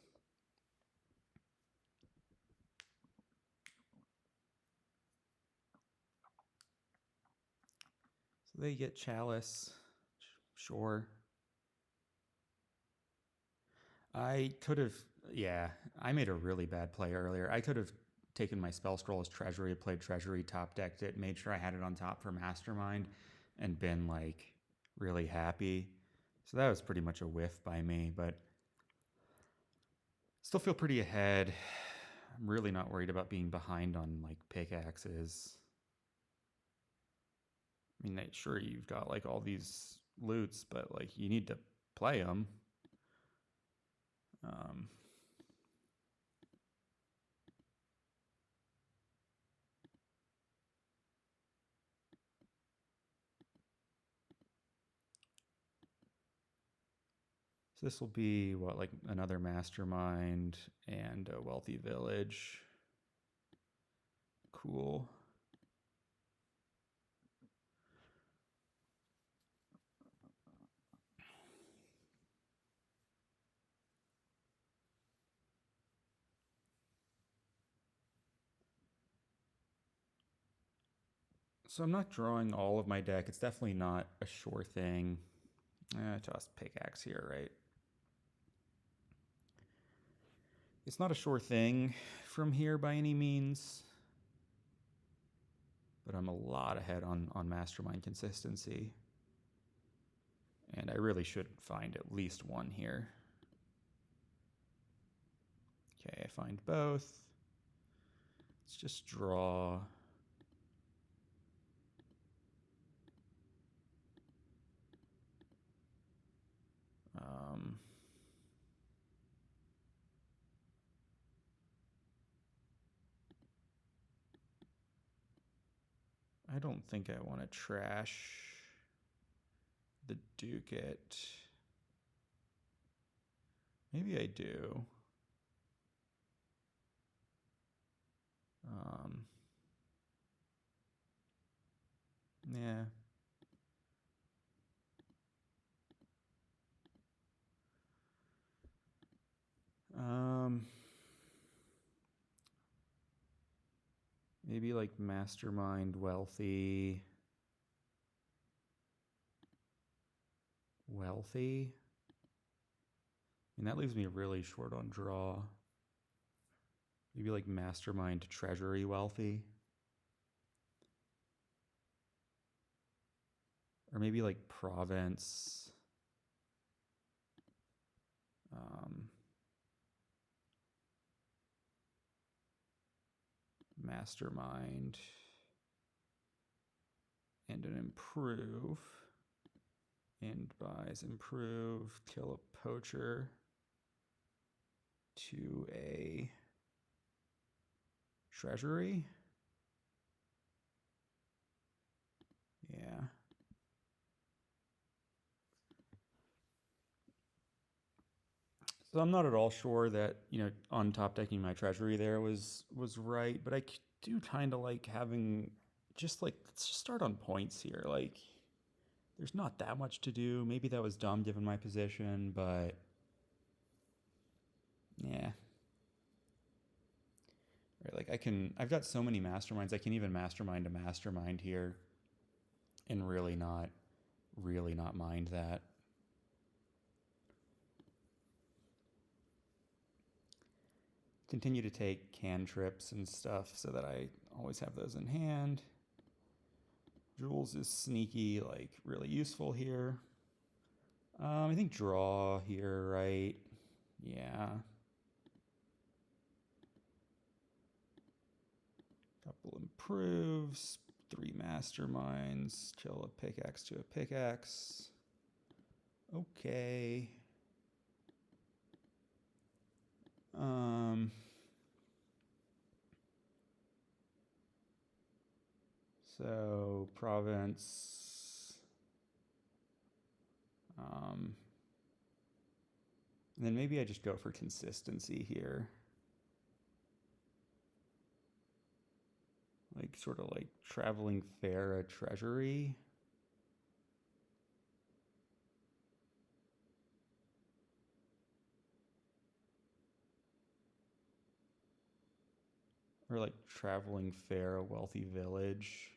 So they get Chalice. Sure. I could have, yeah, I made a really bad play earlier. I could have taken my spell scroll as treasury, played treasury, top decked it, made sure I had it on top for mastermind, and been like really happy. So that was pretty much a whiff by me, but still feel pretty ahead. I'm really not worried about being behind on like pickaxes. I mean, sure, you've got like all these loots, but like you need to play them. So this will be what, like another mastermind and a wealthy village. Cool. So I'm not drawing all of my deck. It's definitely not a sure thing. Toss pickaxe here, right? It's not a sure thing from here by any means, but I'm a lot ahead on Mastermind consistency. And I really should find at least one here. Okay, I find both. Let's just draw. I don't think I want to trash the Ducat. Maybe I do. Yeah. Maybe like Mastermind, Wealthy. I mean, that leaves me really short on draw. Maybe like Mastermind, Treasury, Wealthy. Or maybe like Province. Mastermind. And an improve. And buys improve. Kill a poacher. To a treasury. Yeah. So I'm not at all sure that, on top decking my treasury there was right, but I do kind of like having just like, let's just start on points here. Like, there's not that much to do. Maybe that was dumb given my position, but yeah. Right, like I've got so many masterminds. I can even mastermind a mastermind here and really not mind that. Continue to take cantrips and stuff so that I always have those in hand. Jules is sneaky, like really useful here. I think draw here, right? Yeah. Couple improves, 3 masterminds, chill a pickaxe to a pickaxe. Okay. So province. And then maybe I just go for consistency here. Like sort of like traveling fair, a treasury. Or like traveling fair, a wealthy village.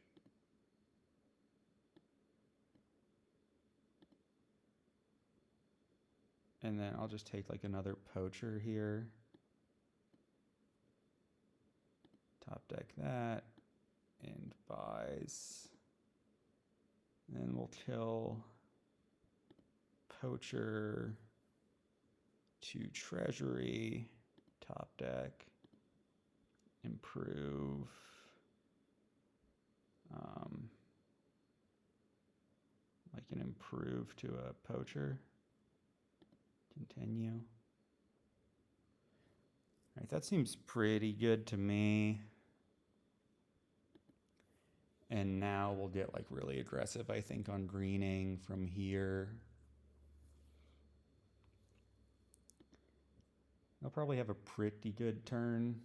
And then I'll just take like another poacher here. Top deck that. And buys. And then we'll kill poacher to treasury. Top deck. Improve. Like an improve to a poacher. Continue. All right, that seems pretty good to me. And now we'll get like really aggressive, I think, on greening from here. I'll probably have a pretty good turn.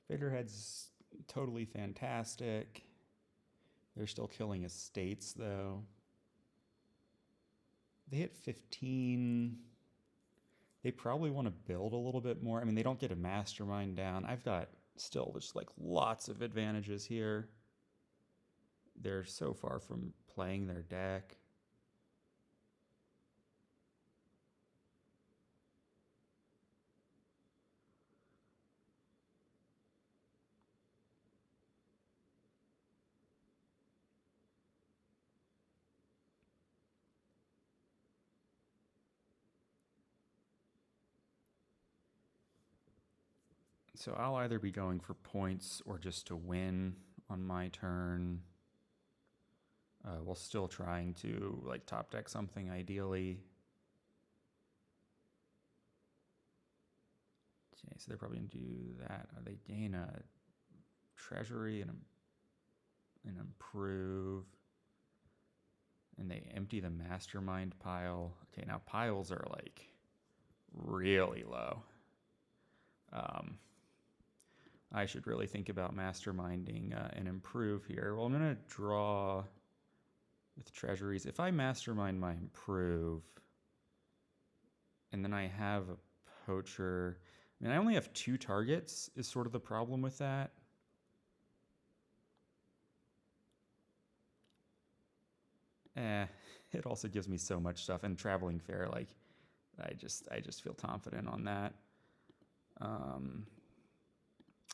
Figurehead's totally fantastic. They're still killing estates, though. They hit 15. They probably want to build a little bit more. I mean, they don't get a mastermind down. I've got still just like lots of advantages here. They're so far from playing their deck. So I'll either be going for points or just to win on my turn. While still trying to like top deck something ideally. Okay, so they're probably gonna do that. They gain a treasury and an improve. And they empty the mastermind pile. Okay, now piles are like really low. I should really think about masterminding an improve here. Well, I'm going to draw with treasuries. If I mastermind my improve, and then I have a poacher, I mean, I only have 2 targets is sort of the problem with that. It also gives me so much stuff, and traveling fair, like, I just feel confident on that.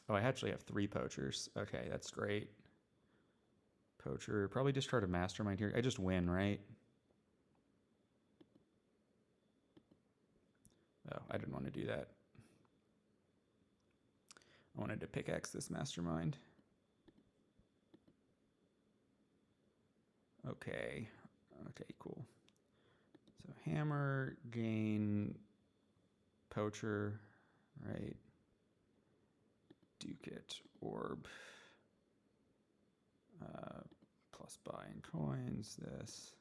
Oh, I actually have 3 poachers. Okay, that's great. Poacher, probably discard a mastermind here. I just win, right? Oh, I didn't want to do that. I wanted to pickaxe this mastermind. Okay, cool. So hammer, gain, poacher, right? Ducat, orb, plus buy in coins, this.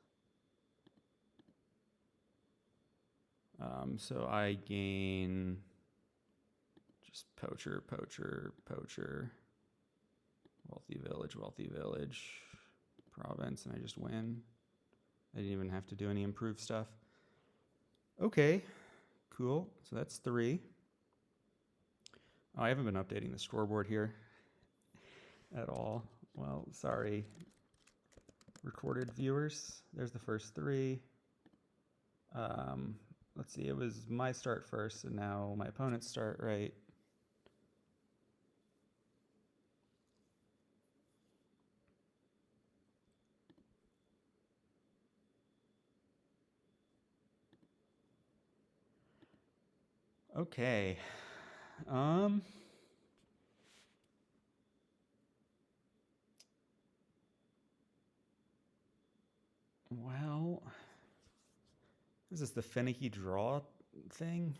So I gain just poacher, wealthy village, province, and I just win. I didn't even have to do any improved stuff. Okay, cool. So that's 3. Oh, I haven't been updating the scoreboard here at all. Well, sorry, recorded viewers. There's the first 3. Let's see, it was my start first, and now my opponent's start, right? Okay. Well, is this the finicky draw thing?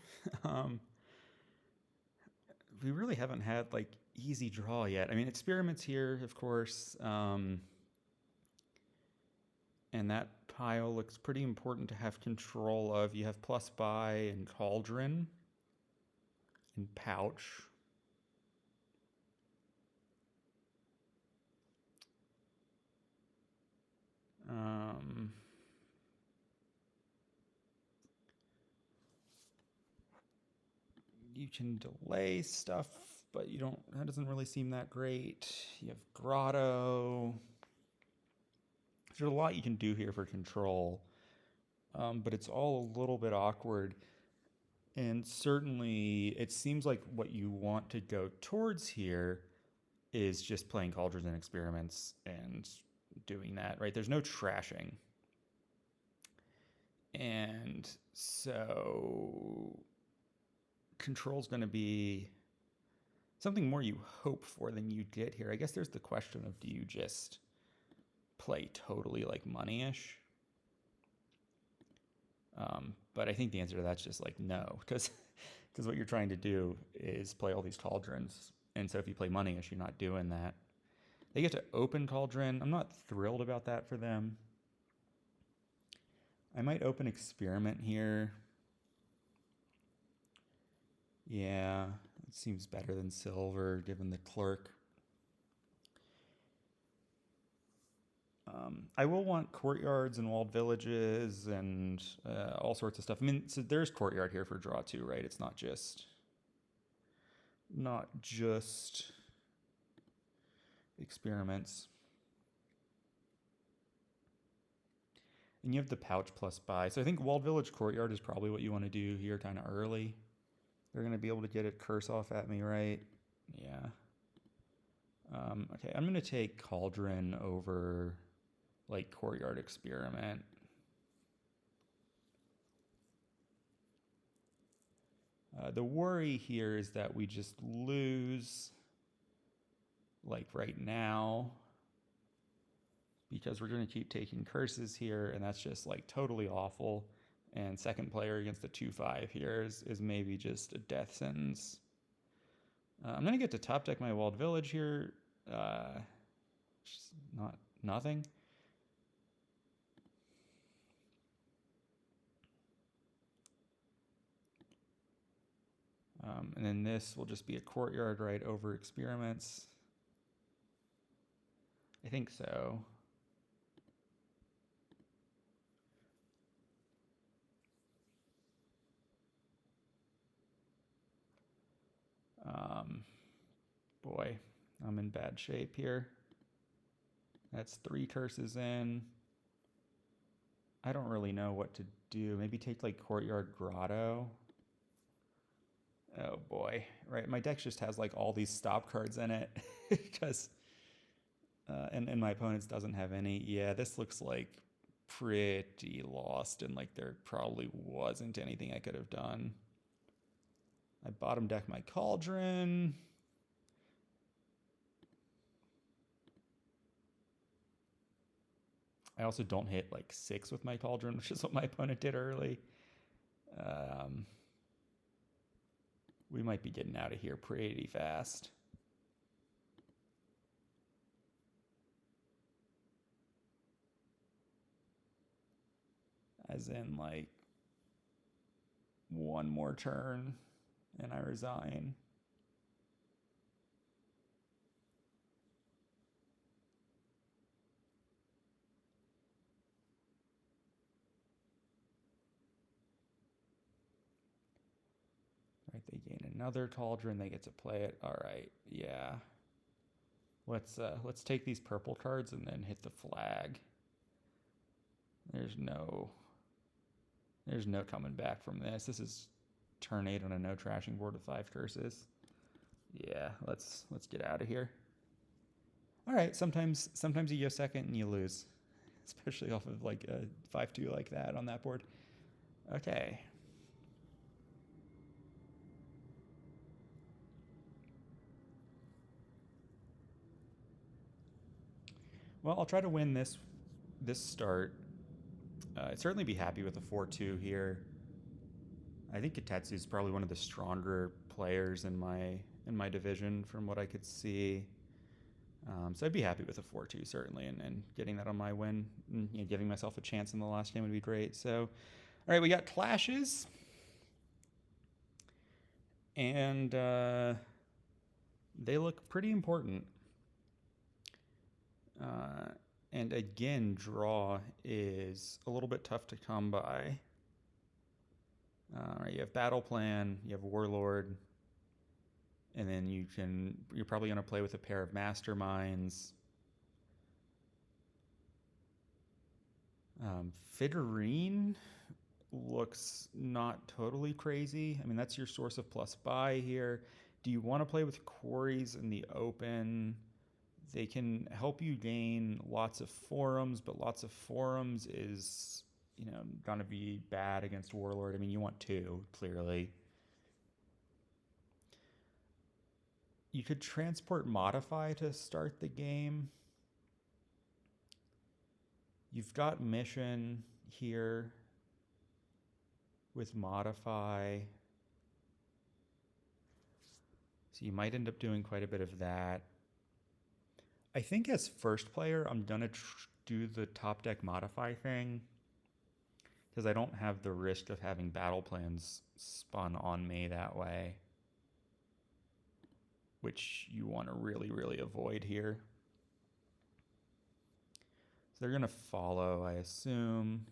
We really haven't had like easy draw yet. I mean, experiments here, of course, and that pile looks pretty important to have control of. You have plus buy and cauldron and pouch. You can delay stuff, but you don't, that doesn't really seem that great. You have grotto. There's a lot you can do here for control, but it's all a little bit awkward. And certainly it seems like what you want to go towards here is just playing Cauldrons and Experiments and doing that, right? There's no trashing. And so control's going to be something more you hope for than you get here. I guess there's the question of, do you just play totally like money-ish? But I think the answer to that's just like no, because what you're trying to do is play all these Cauldrons. And so if you play money-ish, you're not doing that. They get to open Cauldron. I'm not thrilled about that for them. I might open Experiment here. Yeah, it seems better than silver, given the clerk. I will want courtyards and walled villages and all sorts of stuff. I mean, so there's courtyard here for draw too, right? It's not just experiments. And you have the pouch plus buy. So I think walled village courtyard is probably what you want to do here kind of early. They're going to be able to get it curse off at me, right? Yeah. Okay, I'm going to take Cauldron over like courtyard experiment. The worry here is that we just lose like right now because we're going to keep taking curses here, and that's just like totally awful. And second player against the 2/5 here is maybe just a death sentence. I'm going to get to top deck my walled village here. Just nothing. And then this will just be a courtyard right over experiments. I think so. Boy, I'm in bad shape here. That's 3 curses in. I don't really know what to do. Maybe take like courtyard grotto. Oh boy, right? My deck just has like all these stop cards in it because, and my opponent's doesn't have any. Yeah, this looks like pretty lost, and like there probably wasn't anything I could have done. I bottom deck my Cauldron. I also don't hit like 6 with my Cauldron, which is what my opponent did early. We might be getting out of here pretty fast. As in, like, one more turn and I resign. Right, they gain another Cauldron, they get to play it. All right, yeah. Let's take these purple cards and then hit the flag. There's no coming back from this. This is turn 8 on a no trashing board with 5 curses. Yeah, let's get out of here. All right, sometimes you go second and you lose, especially off of like a 5-2 like that on that board. Okay. Well, I'll try to win this start. I'd certainly be happy with a 4-2 here. I think Kotetsu is probably one of the stronger players in my division from what I could see. So I'd be happy with a 4-2 certainly, and getting that on my win, and giving myself a chance in the last game would be great. So, all right, we got clashes, and they look pretty important. And again, draw is a little bit tough to come by. You have Battle Plan, you have Warlord, and then you're probably going to play with a pair of Masterminds. Figurine looks not totally crazy. I mean, that's your source of plus buy here. Do you want to play with quarries in the open? They can help you gain lots of forums, but lots of forums is, going to be bad against Warlord. I mean, you want 2, clearly. You could transport Modify to start the game. You've got Mission here with Modify. So you might end up doing quite a bit of that. I think as first player, I'm going to do the top deck Modify thing, because I don't have the risk of having battle plans spun on me that way, which you want to really, really avoid here. So they're going to follow, I assume.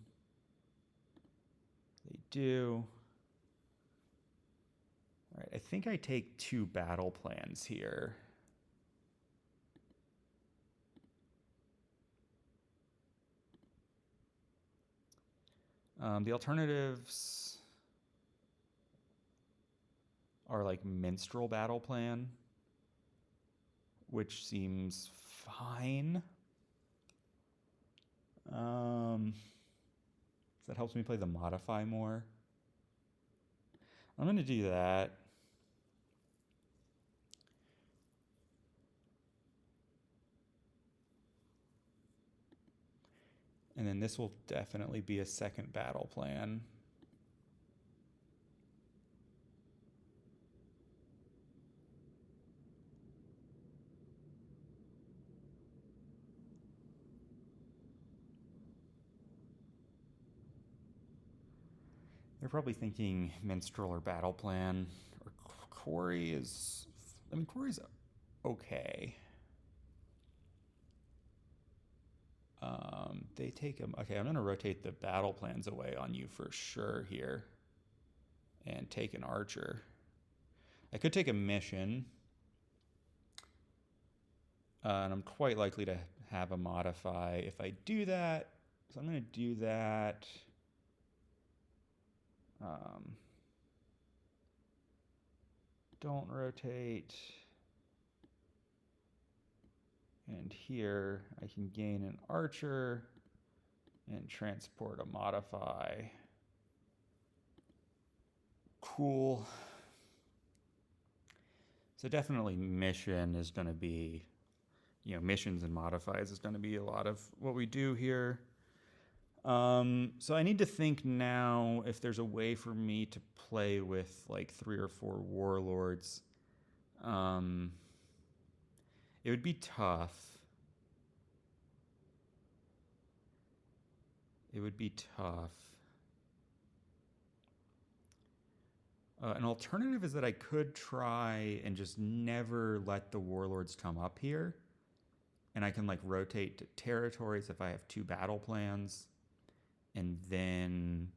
They do. All right, I think I take 2 battle plans here. The alternatives are like Minstrel Battle Plan, which seems fine. That helps me play the Modify more. I'm going to do that. And then this will definitely be a second battle plan. They're probably thinking Minstrel or Battle Plan. Or Quarry is... I mean, Quarry's okay. They take them... Okay, I'm going to rotate the Battle Plans away on you for sure here. And take an Archer. I could take a Mission. And I'm quite likely to have a Modify if I do that. So I'm going to do that. Don't rotate. And here I can gain an Archer and transport a Modify. Cool. So definitely Mission is going to be, missions and modifies is going to be a lot of what we do here. So I need to think now if there's a way for me to play with like 3 or 4 warlords. It would be tough. It would be tough. An alternative is that I could try and just never let the warlords come up here. And I can like rotate to territories if I have 2 battle plans. And then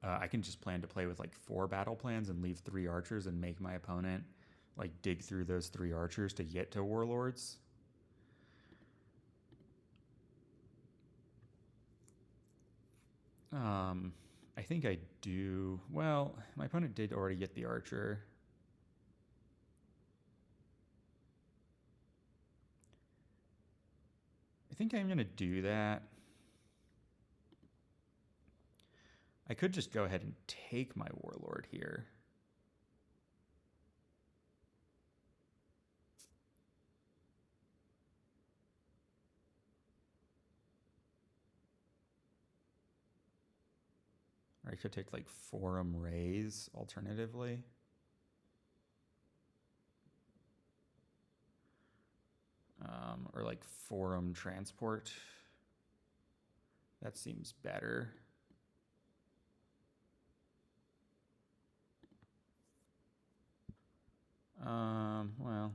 I can just plan to play with like 4 battle plans and leave 3 archers and make my opponent like dig through those 3 archers to get to warlords. I think I do. Well, my opponent did already get the archer. I think I'm going to do that. I could just go ahead and take my warlord here. Or I could take like Forum Raise alternatively. Or like Forum Transport. That seems better. Well.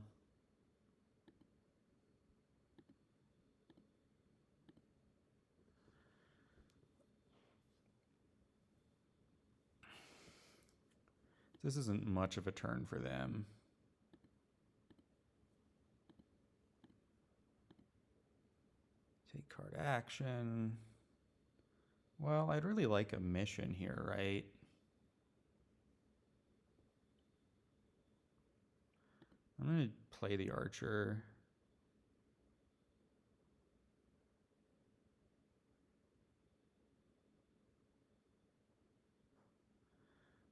This isn't much of a turn for them. Take card action. Well, I'd really like a mission here, right? I'm going to play the archer.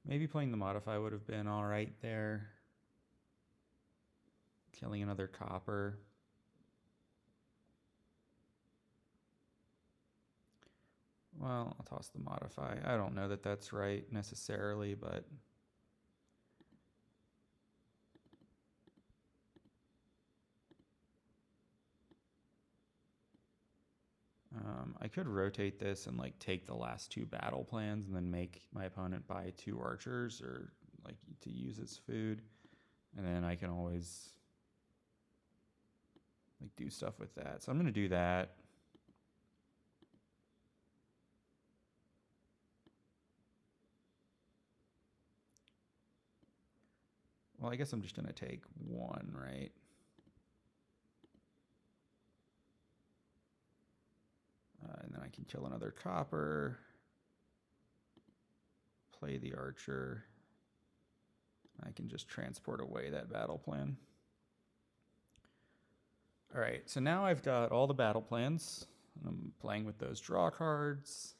Maybe playing the modify would have been all right there. Killing another copper. Well, I'll toss the modify. I don't know that that's right necessarily, but I could rotate this and like take the last 2 battle plans and then make my opponent buy 2 archers or like to use as food. And then I can always like do stuff with that. So I'm going to do that. Well, I guess I'm just going to take 1, right? And then I can kill another copper, play the archer. I can just transport away that battle plan. All right, so now I've got all the battle plans. I'm playing with those draw cards.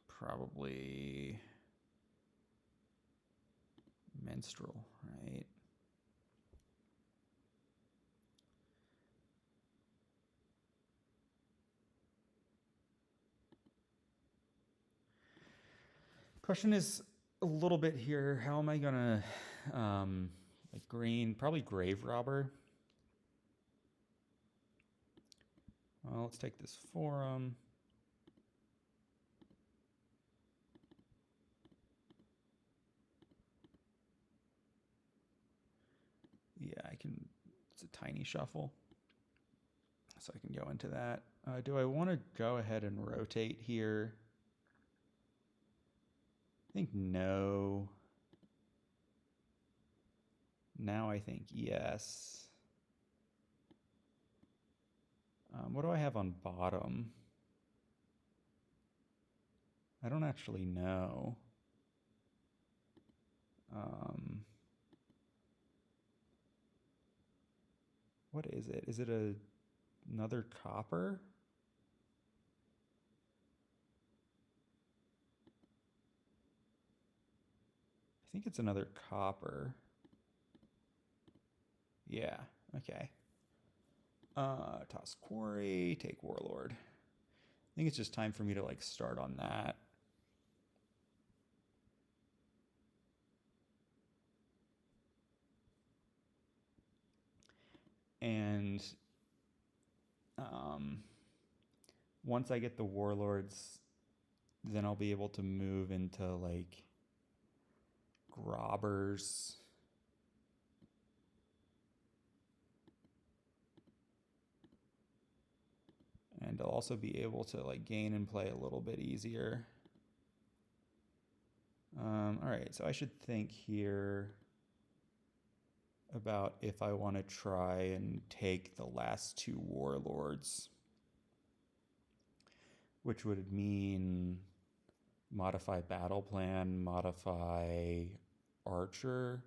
Probably Minstrel, right? Question is a little bit here. How am I gonna like green? Probably Grave Robber. Well, let's take this Forum. Yeah, I can. It's a tiny shuffle, so I can go into that. Do I want to go ahead and rotate here? I think no. Now I think yes. What do I have on bottom? I don't actually know. What is it? Is it another copper? I think it's another copper. Yeah, okay. Toss Quarry, take Warlord. I think it's just time for me to like start on that. And once I get the Warlords then I'll be able to move into like Grobbers. And I'll also be able to like gain and play a little bit easier. All right, so I should think here about if I want to try and take the last two warlords, which would mean modify battle plan, modify archer,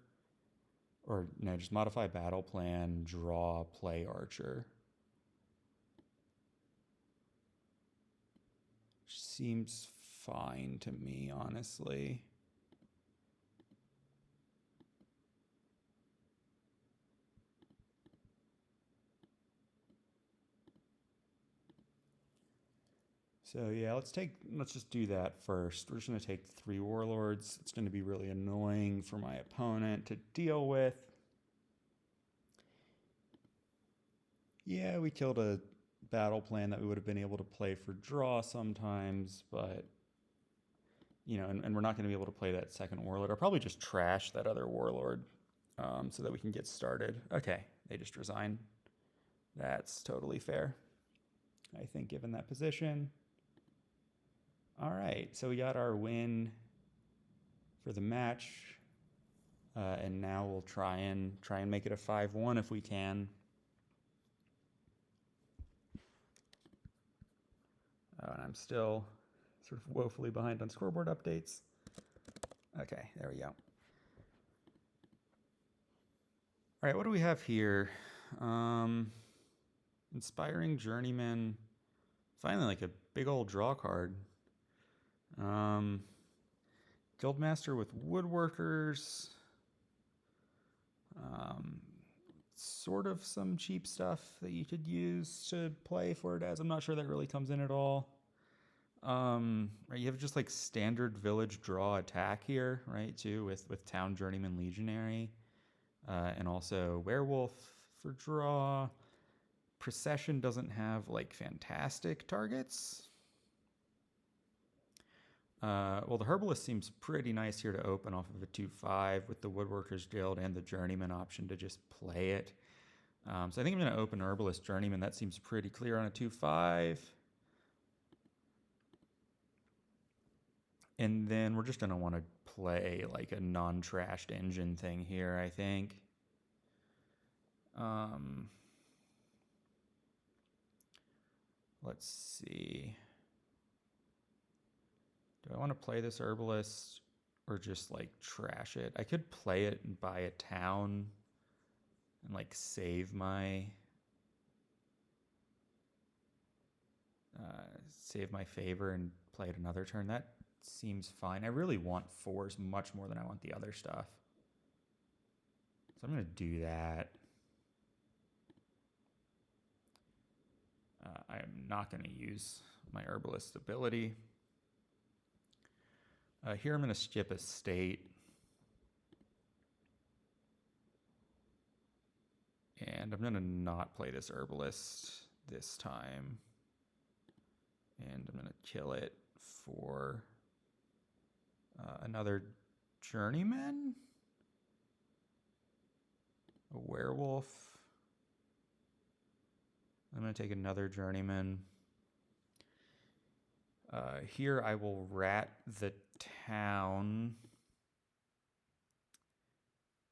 or no, just modify battle plan, draw, play archer. Seems fine to me, honestly. So yeah, let's just do that first. We're just gonna take 3 warlords. It's gonna be really annoying for my opponent to deal with. Yeah, we killed a battle plan that we would have been able to play for draw sometimes, but you know, and we're not gonna be able to play that second warlord. I'll probably just trash that other warlord so that we can get started. Okay, they just resign. That's totally fair, I think, given that position. All right, so we got our win for the match, and now we'll try and make it a 5-1 if we can. And I'm still sort of woefully behind on scoreboard updates. Okay, there we go. All right, what do we have here? Inspiring Journeyman. Finally, like a big old draw card. Guildmaster with Woodworkers. Sort of some cheap stuff that you could use to play for it as. I'm not sure that really comes in at all. Right, you have just like standard village draw attack here, right, too, with Town Journeyman Legionary. And also Werewolf for draw. Procession doesn't have like fantastic targets. Well, the Herbalist seems pretty nice here to open off of a 2-5 with the Woodworkers Guild and the Journeyman option to just play it. So I think I'm going to open Herbalist Journeyman. That seems pretty clear on a 2-5. And then we're just going to want to play like a non-trashed engine thing here, I think. Let's see. Do I want to play this Herbalist or just like trash it? I could play it and buy a town and like save my favor and play it another turn. That seems fine. I really want 4s much more than I want the other stuff. So I'm going to do that. I am not going to use my Herbalist ability. Here I'm going to skip a state. And I'm going to not play this Herbalist this time. And I'm going to kill it for another Journeyman? A Werewolf. I'm going to take another Journeyman. Here I will rat the town.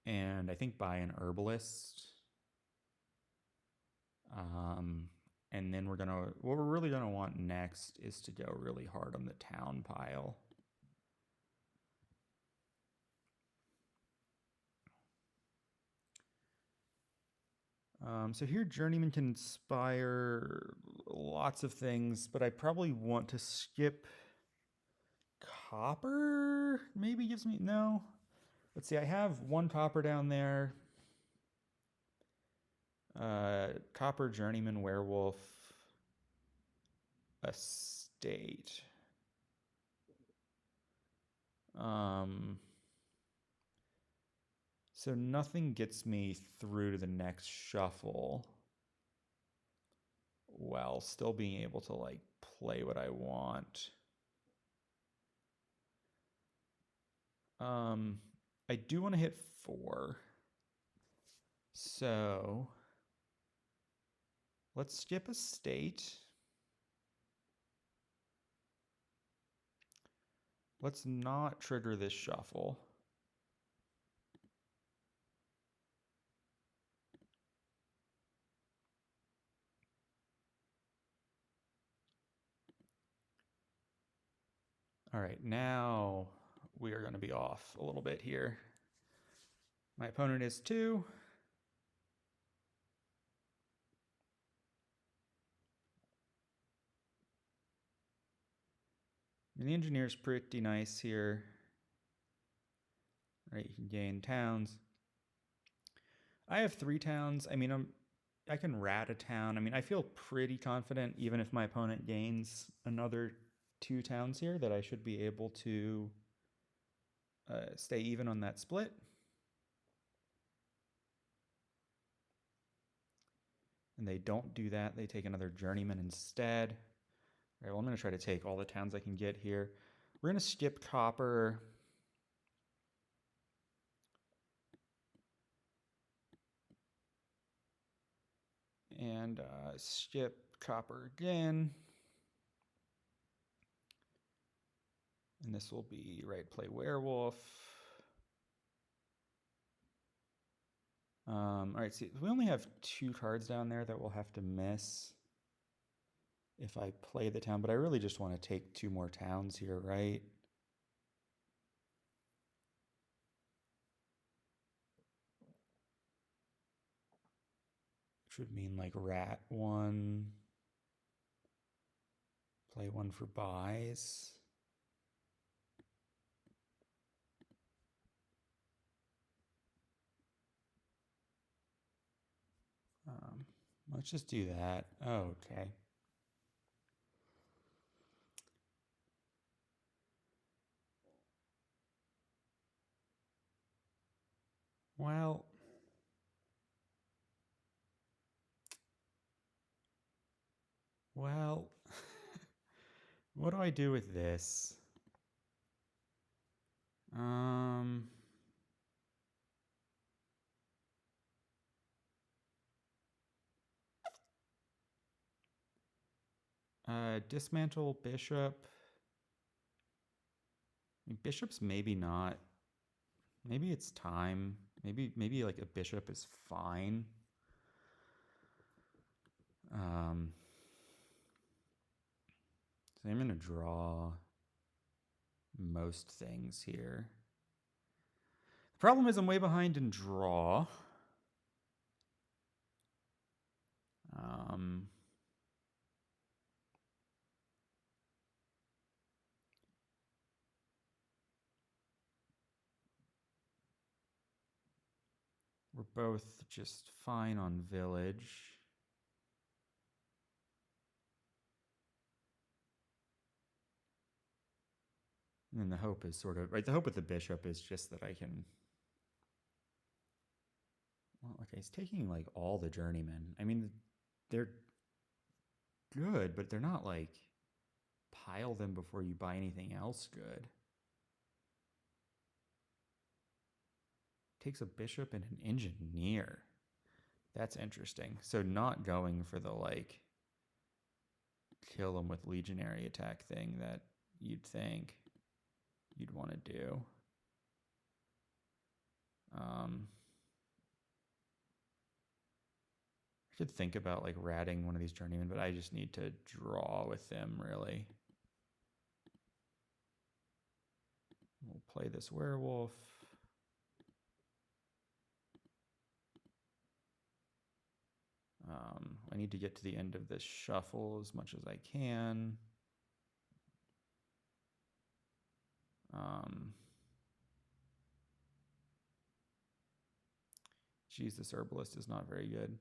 And I think buy an Herbalist. And then what we're really gonna want next is to go really hard on the town pile. So here Journeyman can inspire lots of things, but I probably want to skip copper. Maybe gives me, no. Let's see, I have 1 copper down there. Copper, Journeyman, Werewolf, Estate. So nothing gets me through to the next shuffle while still being able to like play what I want. I do want to hit 4. So let's skip a state. Let's not trigger this shuffle. All right, now we are going to be off a little bit here. My opponent is 2. And the engineer's pretty nice here. All right, you can gain towns. I have 3 towns. I mean, I can rat a town. I mean, I feel pretty confident, even if my opponent gains another 2 towns here, that I should be able to stay even on that split. And they don't do that. They take another journeyman instead. All right, well, I'm going to try to take all the towns I can get here. We're going to skip copper. And skip copper again. And this will be right play werewolf. All right, see, we only have 2 cards down there that we'll have to miss if I play the town, but I really just want to take 2 more towns here, right? Which would mean like rat 1, play 1 for buys. Let's just do that. Oh, okay. Well, what do I do with this? Dismantle bishop. I mean, bishop's maybe not. Maybe it's time. Maybe like a bishop is fine. So I'm going to draw most things here. The problem is I'm way behind in draw. We're both just fine on village. And then the hope is sort of, right, the hope with the bishop is just that I can, well, okay, he's taking like all the journeymen. I mean, they're good, but they're not like pile them before you buy anything else good. Takes a bishop and an engineer. That's interesting. So not going for the like kill them with legionary attack thing that you'd think you'd want to do. I should think about like ratting one of these journeymen, but I just need to draw with them really. We'll play this werewolf. I need to get to the end of this shuffle as much as I can. Geez, this herbalist is not very good.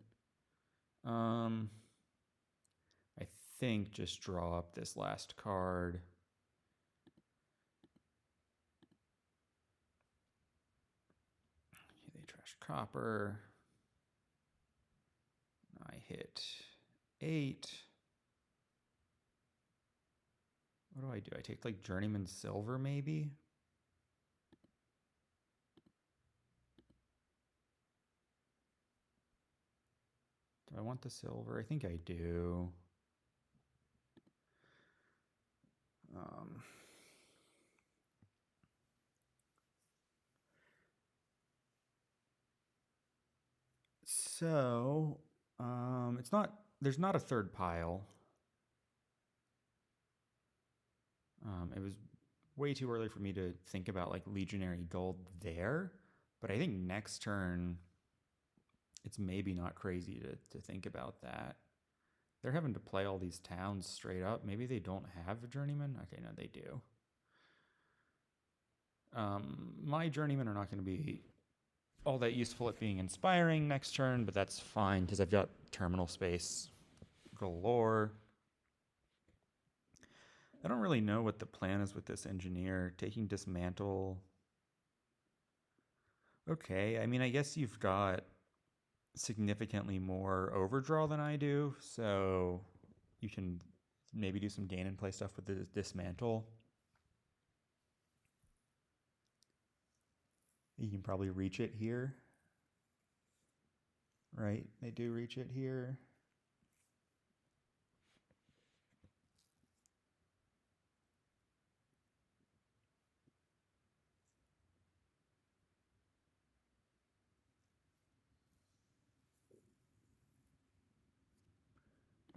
I think just draw up this last card. Okay, they trash copper. I hit 8. What do? I take like journeyman silver maybe? want the silver? I think I do. So, there's not a third pile. It was way too early for me to think about like legionary gold there, but I think next turn it's maybe not crazy to think about that. They're having to play all these towns straight up. Maybe they don't have a journeyman. Okay, no, they do. My journeymen are not going to be all that useful at being inspiring next turn, but that's fine because I've got terminal space galore. I don't really know what the plan is with this engineer. Taking dismantle. Okay, I mean, I guess you've got significantly more overdraw than I do, so you can maybe do some gain and play stuff with the dismantle. You can probably reach it here. Right, they do reach it here.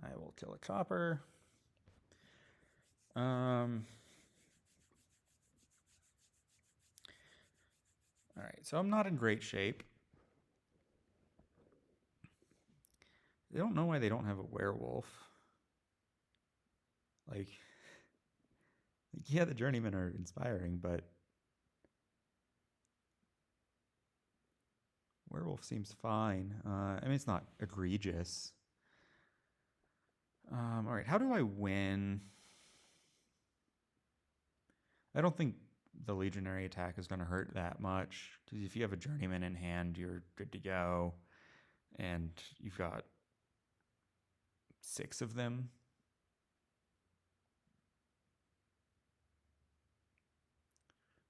I will kill a copper. All right, so I'm not in great shape. I don't know why they don't have a werewolf. Like yeah, the journeymen are inspiring, but werewolf seems fine. I mean, it's not egregious. All right, how do I win? I don't think the legionary attack is going to hurt that much, because if you have a journeyman in hand, you're good to go, and you've got 6 of them.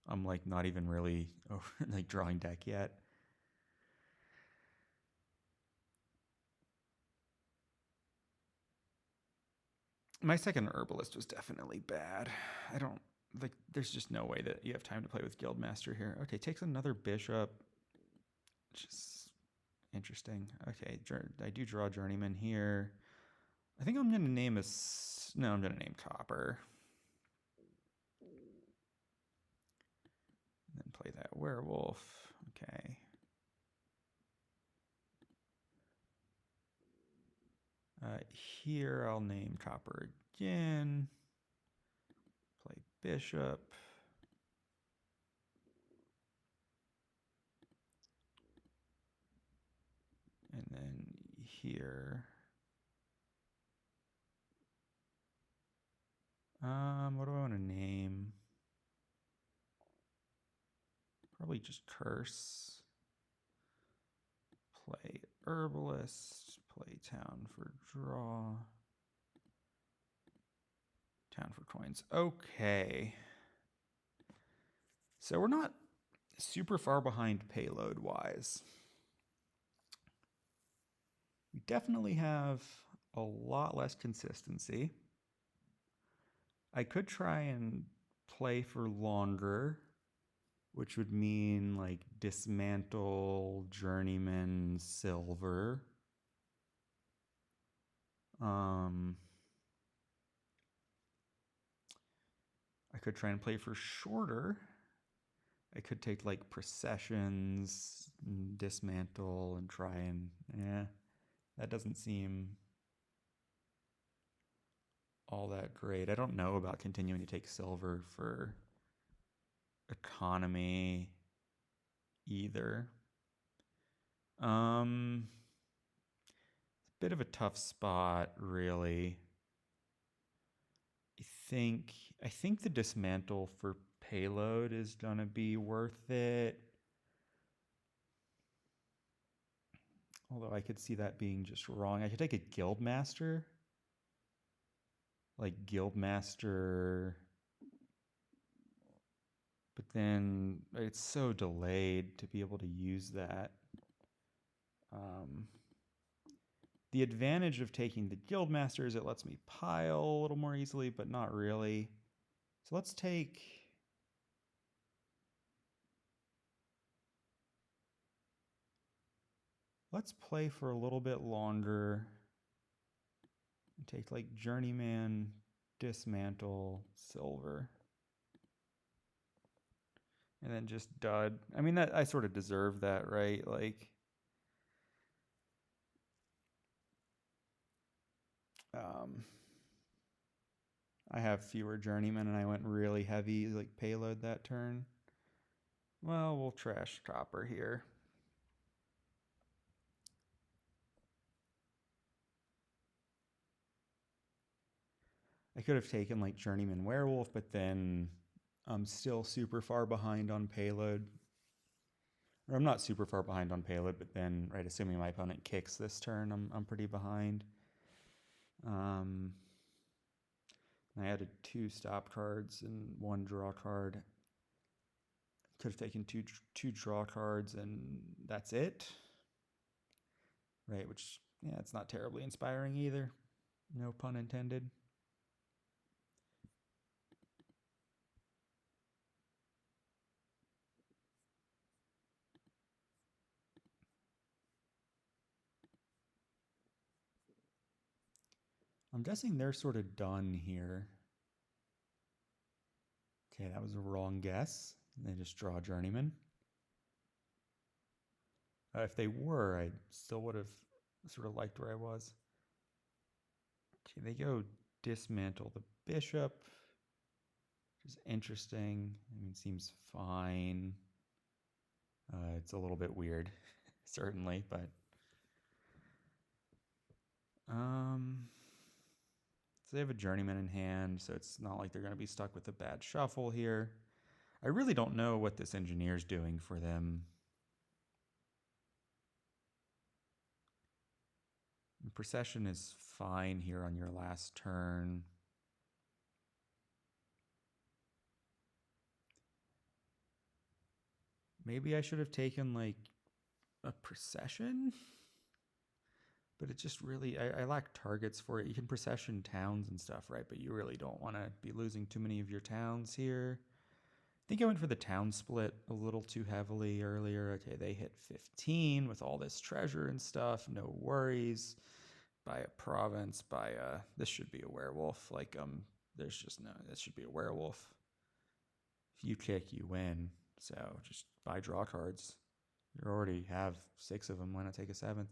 I'm like not even really like drawing deck yet. My second herbalist was definitely bad. I don't like. There's just no way that you have time to play with Guildmaster here. Okay, takes another bishop. Just interesting. Okay, I do draw journeyman here. I think I'm gonna name no, I'm gonna name Copper. And then play that werewolf. Okay. Here I'll name Copper again. Play bishop. And then here. What do I want to name? Probably just Curse. Play Herbalist. Play Town for draw. Town for coins. Okay. So we're not super far behind payload wise. We definitely have a lot less consistency. I could try and play for longer, which would mean like dismantle, journeyman, silver. I could try and play for shorter. I could take like processions, dismantle, and try and that doesn't seem all that great. I don't know about continuing to take silver for economy either. It's a bit of a tough spot, really. I think the dismantle for payload is gonna be worth it. Although I could see that being just wrong. I could take a Guildmaster. Like Guildmaster. But then it's so delayed to be able to use that. The advantage of taking the Guildmaster is it lets me pile a little more easily, but not really. So let's take... Let's play for a little bit longer. Take like Journeyman, Dismantle, Silver. And then just dud. I mean, that I sort of deserve that, right? Like... I have fewer journeymen and I went really heavy like payload that turn. Well, we'll trash copper here. I could have taken like journeyman werewolf, but then I'm still super far behind on payload. Or I'm not super far behind on payload, but then, right, assuming my opponent kicks this turn, I'm pretty behind. I added 2 stop cards and 1 draw card. Could have taken two draw cards and that's it. Right, which, yeah, it's not terribly inspiring either. No pun intended. I'm guessing they're sort of done here. Okay, that was a wrong guess. They just draw Journeyman. If they were, I still would have sort of liked where I was. Okay, they go dismantle the bishop, which is interesting. I mean, seems fine. It's a little bit weird, certainly, but... So they have a journeyman in hand, so it's not like they're going to be stuck with a bad shuffle here. I really don't know what this engineer's doing for them. And procession is fine here on your last turn. Maybe I should have taken like a procession? But it just really, I lack targets for it. You can procession towns and stuff, right? But you really don't want to be losing too many of your towns here. I think I went for the town split a little too heavily earlier. Okay, they hit 15 with all this treasure and stuff. No worries. Buy a province, this should be a werewolf. Like, there's just no, this should be a werewolf. If you kick, you win. So just buy draw cards. You already have 6 of them. Why not take a 7th?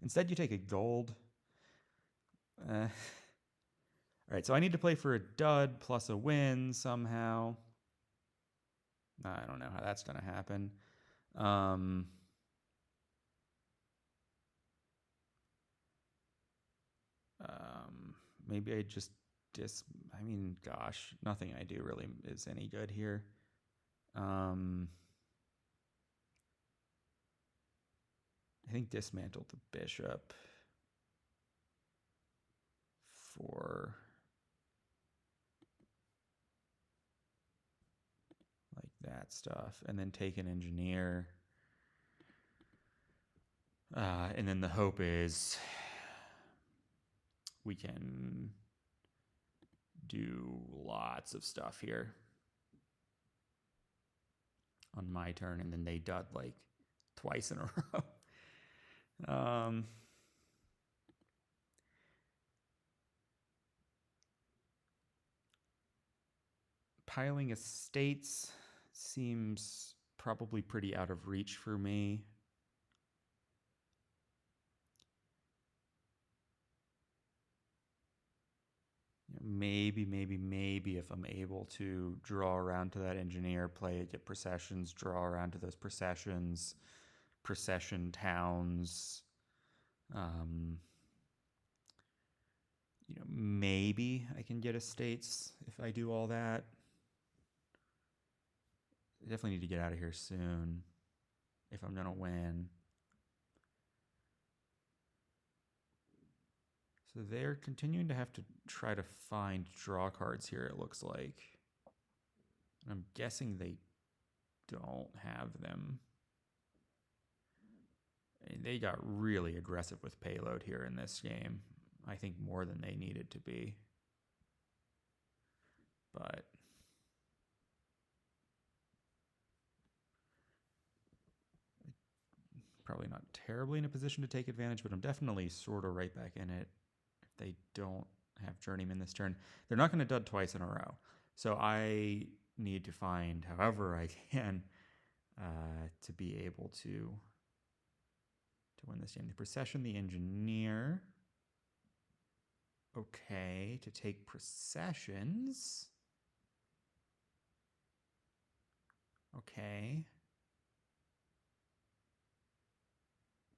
Instead, you take a gold. All right, so I need to play for a dud plus a win somehow. I don't know how that's going to happen. Maybe I just I mean, gosh, nothing I do really is any good here. I think dismantle the bishop for like that stuff, and then take an engineer. And then the hope is we can do lots of stuff here on my turn, and then they dud like twice in a row. Piling estates seems probably pretty out of reach for me. Maybe if I'm able to draw around to that engineer, play it, get processions, draw around to those processions, procession towns. Maybe I can get estates if I do all that. I definitely need to get out of here soon if I'm going to win. So they're continuing to have to try to find draw cards here, it looks like. I'm guessing they don't have them. They got really aggressive with payload here in this game. I think more than they needed to be. But probably not terribly in a position to take advantage, but I'm definitely sort of right back in it if they don't have Journeyman this turn. They're not going to dud twice in a row. So I need to find, however I can, to be able to win this game. The Procession, the Engineer. Okay, to take Processions. Okay.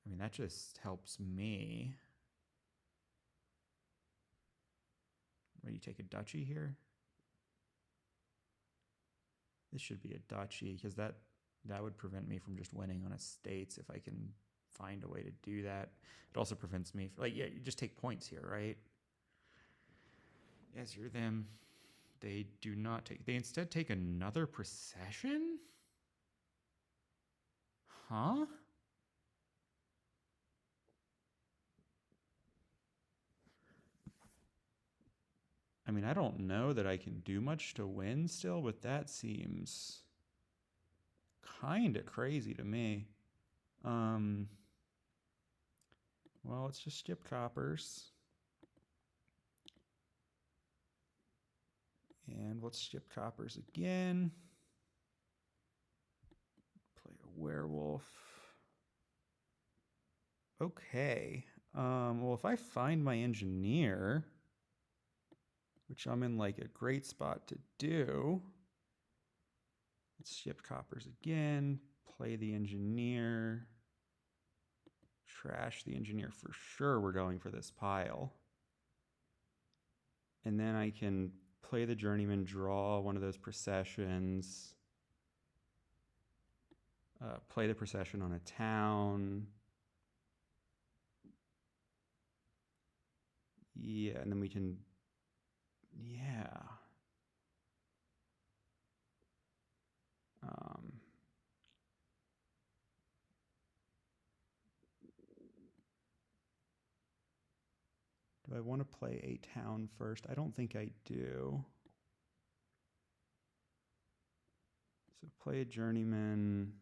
I mean, that just helps me. What, do you take a duchy here? This should be a duchy, because that would prevent me from just winning on estates if I can find a way to do that. It also prevents me, like, yeah, you just take points here, right? Yes, you're them. They do not take, they instead take another procession? Huh? I mean, I don't know that I can do much to win still, but that seems kind of crazy to me. Well, let's just skip coppers. And let's skip coppers again. Play a werewolf. Okay. Well, if I find my engineer, which I'm in like a great spot to do, let's skip coppers again. Play the engineer. Trash the engineer for sure. We're going for this pile. And then I can play the journeyman, draw one of those processions, play the procession on a town. Yeah, and then we can, yeah. Do I want to play a town first? I don't think I do. So play a journeyman,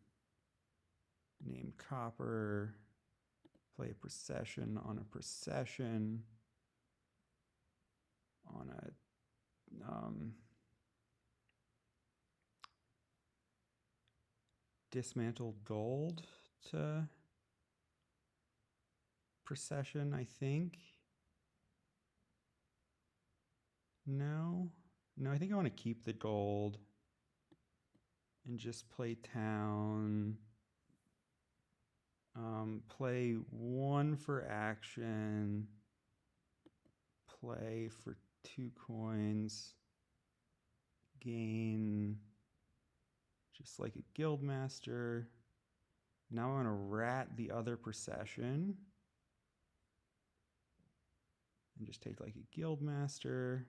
name copper, play a procession on a procession, on a dismantled gold to procession, I think. No, I think I want to keep the gold and just play town. Play one for action. Play for 2 coins. Gain just like a guildmaster. Now I want to rat the other procession. And just take like a guildmaster.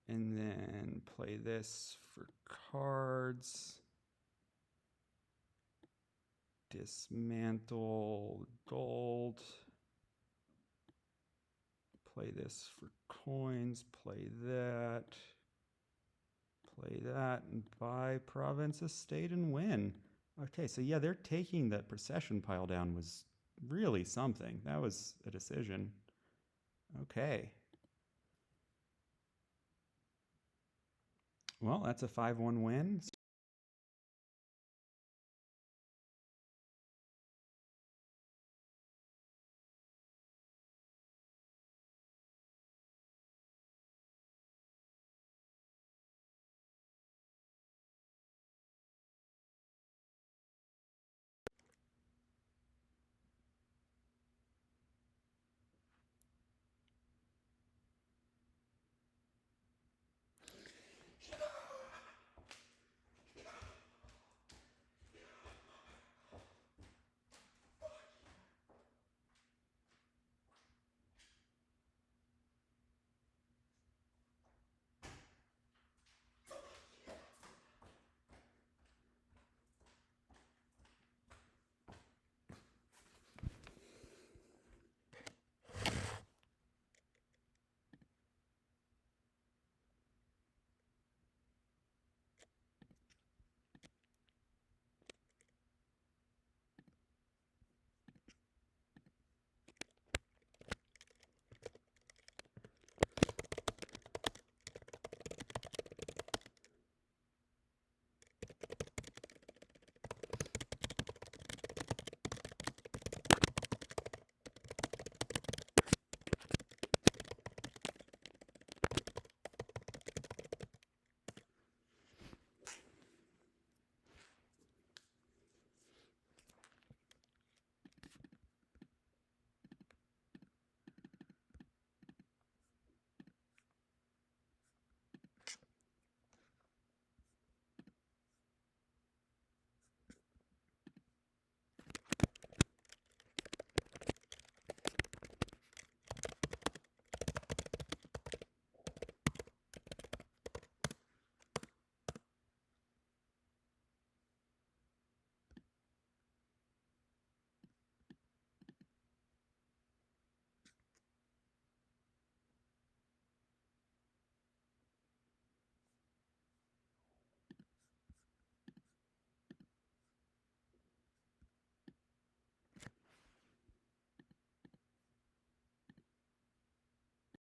And then play this for cards. Dismantle gold. Play this for coins. Play that. Play that and buy province, estate, and win. Okay, so yeah, they're taking that procession pile down was really something. That was a decision. Okay. Well, that's a 5-1 win.